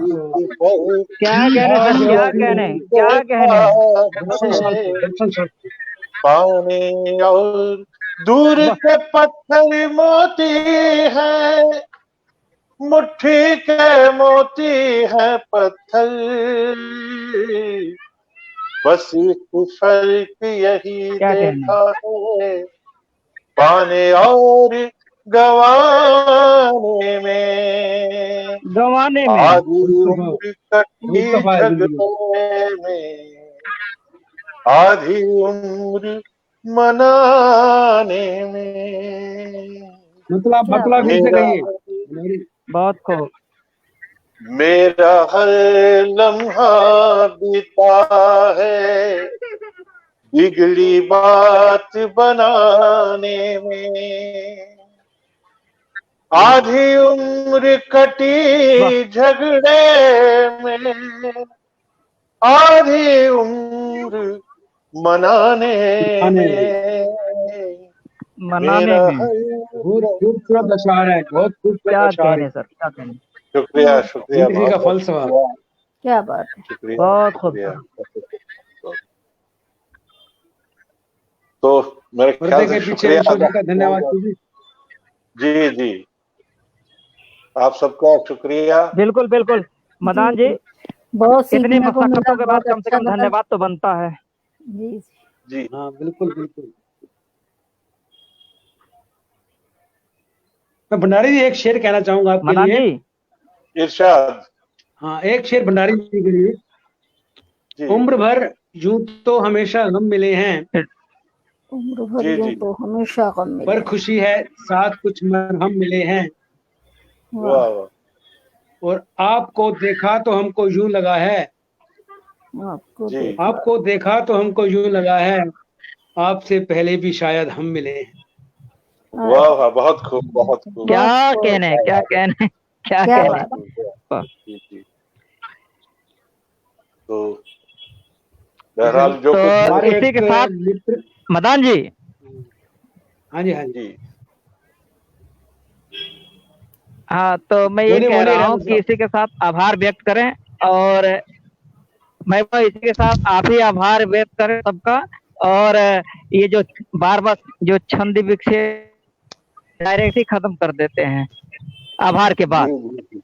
क्या कहने सर, क्या कहने, क्या कहने। पाने और दूर के पत्थर मोती है, मुट्ठी के मोती है पत्थर। बस एक फर्क यही देखा है, पाने और गवाने में। गंवाने में। आधी उम्र कटी झगड़े में, आधी उम्र मनाने में। मतलब फिर से कहिए। बहुत खूब। मेरा हर लम्हा बीता है बिगड़ी बात बनाने में। आधी उम्र कटी झगड़े में, आधी उम्र मनाने में। मनाने में। बहुत खूबसूरत अशार है, बहुत खूबसूरत क्या अशार कहने है। सर, क्या कहने। शुक्रिया शुक्रिया, जिंदगी का फलसफा। क्या बात है, शुक्रिया बहुत शुक्रिया। खूब। तो मेरे ख्याल से पीछे शुक्रिया अंशु जी का धन्यवाद कीजिए। जी जी, आप सबका शुक्रिया। बिल्कुल बिल्कुल मदान जी, बहुत इतनी सीखने को मिला, मशक्कतों के बाद बहुत कम से अच्छा कम लगा। धन्यवाद तो बनता है। जी जी हाँ बिल्कुल बिल्कुल। मैं भंडारी जी एक शेर कहना चाहूंगा आपके मदान लिए। जी, इरशाद। हाँ एक शेर भंडारी जी के लिए। जी उम्र भर यूं तो हमेशा गम मिले हैं, उम्र भर जी यूं जी, तो हमेशा गम मिले। पर खुशी है साथ कुछ मरहम मिले हैं। वाह वाह। और आपको देखा तो हमको यूं लगा है आपको जी। देखा। आपको देखा तो हमको यूं लगा है आपसे पहले भी शायद हम मिले हैं। वाह वाह, बहुत खूब, बहुत खूब। क्या बहुत खूब। कहने, क्या कहने, क्या क्या कहने। बात। जी जी। तो बहरहाल जो तो कुछ हमारे इसी एक के साथ मित्र, मदान जी, हाँ जी हाँ जी, जी हाँ, तो मैं ये बोले कह बोले रहा हूँ रहमान कि साहब। इसी के साथ आभार व्यक्त करें, और मैं तो इसी के साथ आप ही आभार व्यक्त करें सबका। और ये जो बार बार जो छंद विक्षेप डायरेक्ट ही खत्म कर देते हैं आभार के बाद, जी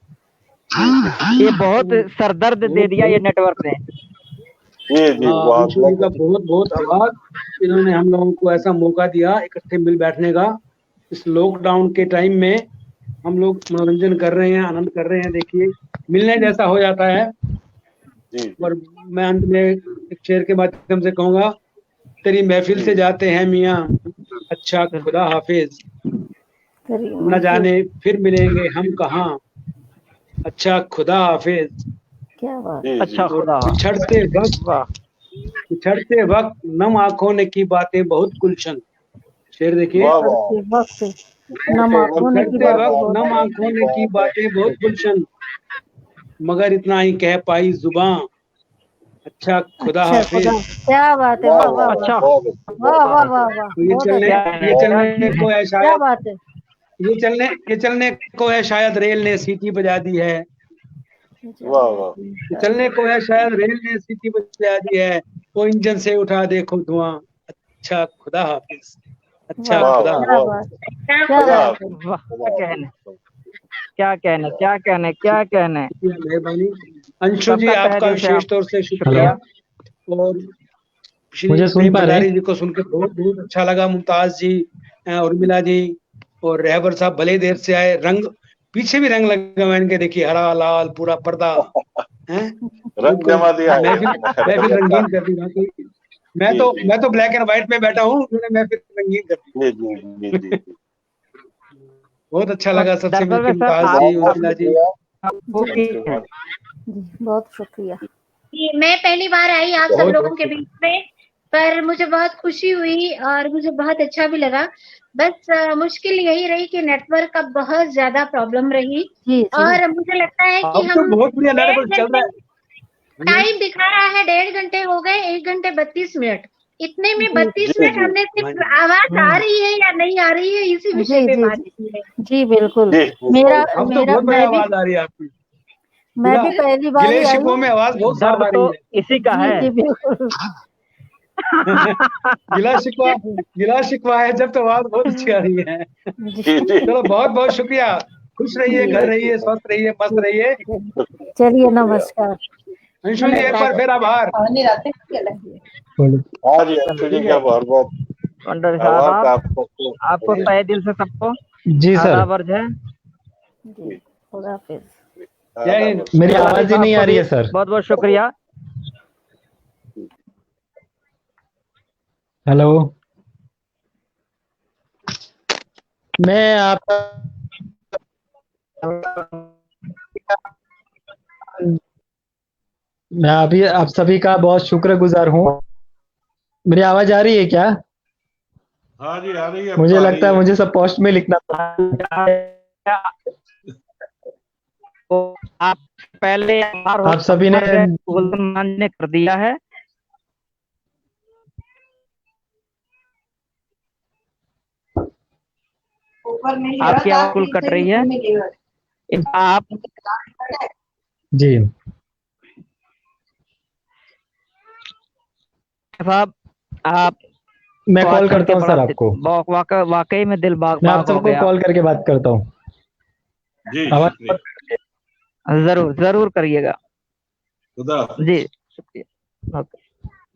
जी ये बहुत सरदर्द दे दिया ये नेटवर्क ने। जी जी, हाँ, बहुत अंशु जी का बहुत बहुत आभार, इन्होंने हम लोगों को ऐसा मौका दिया इकट्ठे मिल बैठने का। इस लॉकडाउन के टाइम में हम लोग मनोरंजन कर रहे हैं, आनंद कर रहे हैं। देखिए मिलने जैसा हो जाता है। जी और मैं अंत में एक शेर के माध्यम से कहूंगा, तेरी महफिल से जाते हैं मियाँ, अच्छा खुदा हाफिज, न जाने फिर मिलेंगे हम कहाँ, अच्छा खुदा हाफिज। क्या बात। जी अच्छा जी। और खुदा, वाह, बिछड़ते वक्त नम आंखों ने की बातें बहुत गुलशन। शेर देखिए, वाह वाह, करते वक्त नम आंखों ने की बिछड़ते बातें वक्त बहुत। नम आंखों ने की बातें बहुत गुलशन, मगर इतना ही कह पाई जुबां, अच्छा खुदा अच्छा खुदा, हाफिज। क्या बात है। वाह वाह वाह वाह, वाह अच्छा, वाह वाह वाह वाह, तो ये बहुत चलने अच्छा। क्या ये क्या चलने को है क्या शायद, बात है। ये चलने को है शायद रेल ने सीटी बजा दी है। वाह वाह, ये चलने को है शायद रेल ने सीटी बजा दी है, वो इंजन से उठा देखो धुआं, अच्छा खुदा हाफिज, अच्छा वाह, वाह खुदा वाह, क्या हाफिज। वाह, बात, क्या खुदा बात है। हाफिज, वाह, खुदा क्या कहने, हाफिज। क्या कहने, क्या कहने, क्या कहने। शुक्रिया, मेहरबानी। अंशु जी सबका तहे आपका दिल से विशेष तौर से हेलो, शुक्रिया। शुक्रिया। और श्री मुझे सुन प्रेम पा रहे भंडारी हैं? जी को सुनकर बहुत बहुत अच्छा लगा। मुमताज जी, उर्मिला जी और रहबर साहब भले ही देर से आए। रंग पीछे भी रंग लगे हुए हैं इनके, देखिए हरा लाल पूरा पर्दा है, रंग बिल्कुल जमा दिया है महफिल इन्होंने, महफिल रंग का। रंगीन कर दी बाकी। जी जी मैं तो ब्लैक एंड व्हाइट में बैठा हूँ, उन्होंने महफिल रंगीन कर दी। जी जी जी जी जी। बहुत अच्छा लगा सबसे दरअसल मिलकर, में सर मुमताज जी, बहुत बहुत उर्मिला जी। शुक्रिया आपको जी की अंशुमान। जी, बहुत शुक्रिया। जी, मैं पहली बार आई आप सब बहुत लोगों बहुत के बीच में, पर मुझे बहुत खुशी हुई और मुझे बहुत अच्छा भी लगा। बस मुश्किल यही रही कि नेटवर्क का बहुत ज्यादा प्रॉब्लम रही, जी जी और मुझे लगता है कि अब तो हम बहुत बढ़िया डेढ़ नेटवर्क चल रहा घंटे, है। टाइम दिखा रहा है 1.5 घंटे हो गए, 1 घंटे 32 मिनट। इतने में जी 32 जी मिनट जी हमने हाँ सिर्फ जी, आवाज आ रही है या नहीं आ रही है इसी विषय जी पे जी बात जी की है। जी बिल्कुल। जी जी, मेरा सही। अब तो मेरा बहुत बढ़िया आवाज आ रही है आपकी। मैं गिला भी पहली बार ही गिले आई शिकवों हूँ। में आवाज बहुत साफ दर्द आ तो रही है। इसी का जी है। जी बिल्कुल। गिला शिकवा, गिला शिकवा है जब तो आवाज बहुत अच्छी आ रही है। जी जी जी, चलो बहुत बहुत शुक्रिया। खुश रहिए, जी घर थैंक यू, रहिए, थैंक स्वस्थ रहिए, मस्त रहिए। यू, चलिए शुक्रिया। नमस्कार। अंशु जी एक बार फिर आभार। बोलो। हाँ जी, चलो अंशु जी ठीक का है, बहुत बहुत पंडित आभार साहब, का आपको। आपको जी तहे दिल से सबको जी सर, आदाब अर्ज है। जी खुदा हाफिज। जय आदाब। हिंद। मेरी मेहरबानी आवाज ही साहब नहीं को आ रही भी है सर। बहुत बहुत शुक्रिया। हेलो, मैं आप मैं अभी आप सभी का बहुत शुक्रगुजार हूँ। मेरी आवाज आ रही है क्या? हाँ जी, आ रही है, अब तो मुझे आ रही लगता है है। मुझे सब पोस्ट में लिखना पड़ेगा। तो आप पहले आभार हो, आप सभी ने गुलमान ने कर दिया है। आपकी आवाज कुल कट रही है। आप जी साहब, आप मैं तो आज कॉल सुन करता के हूँ बड़ा सर आपको। वाकई में दिल बाग मैं बाग आप हो सबको गया। कॉल करके बात करता हूँ। जी आवाज शुक्रिया, जरूर जरूर करिएगा। खुदा हाफिज। जी शुक्रिया। ओके,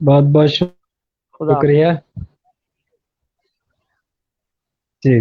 बहुत बहुत खुदा हाफिज। शुक्रिया जी।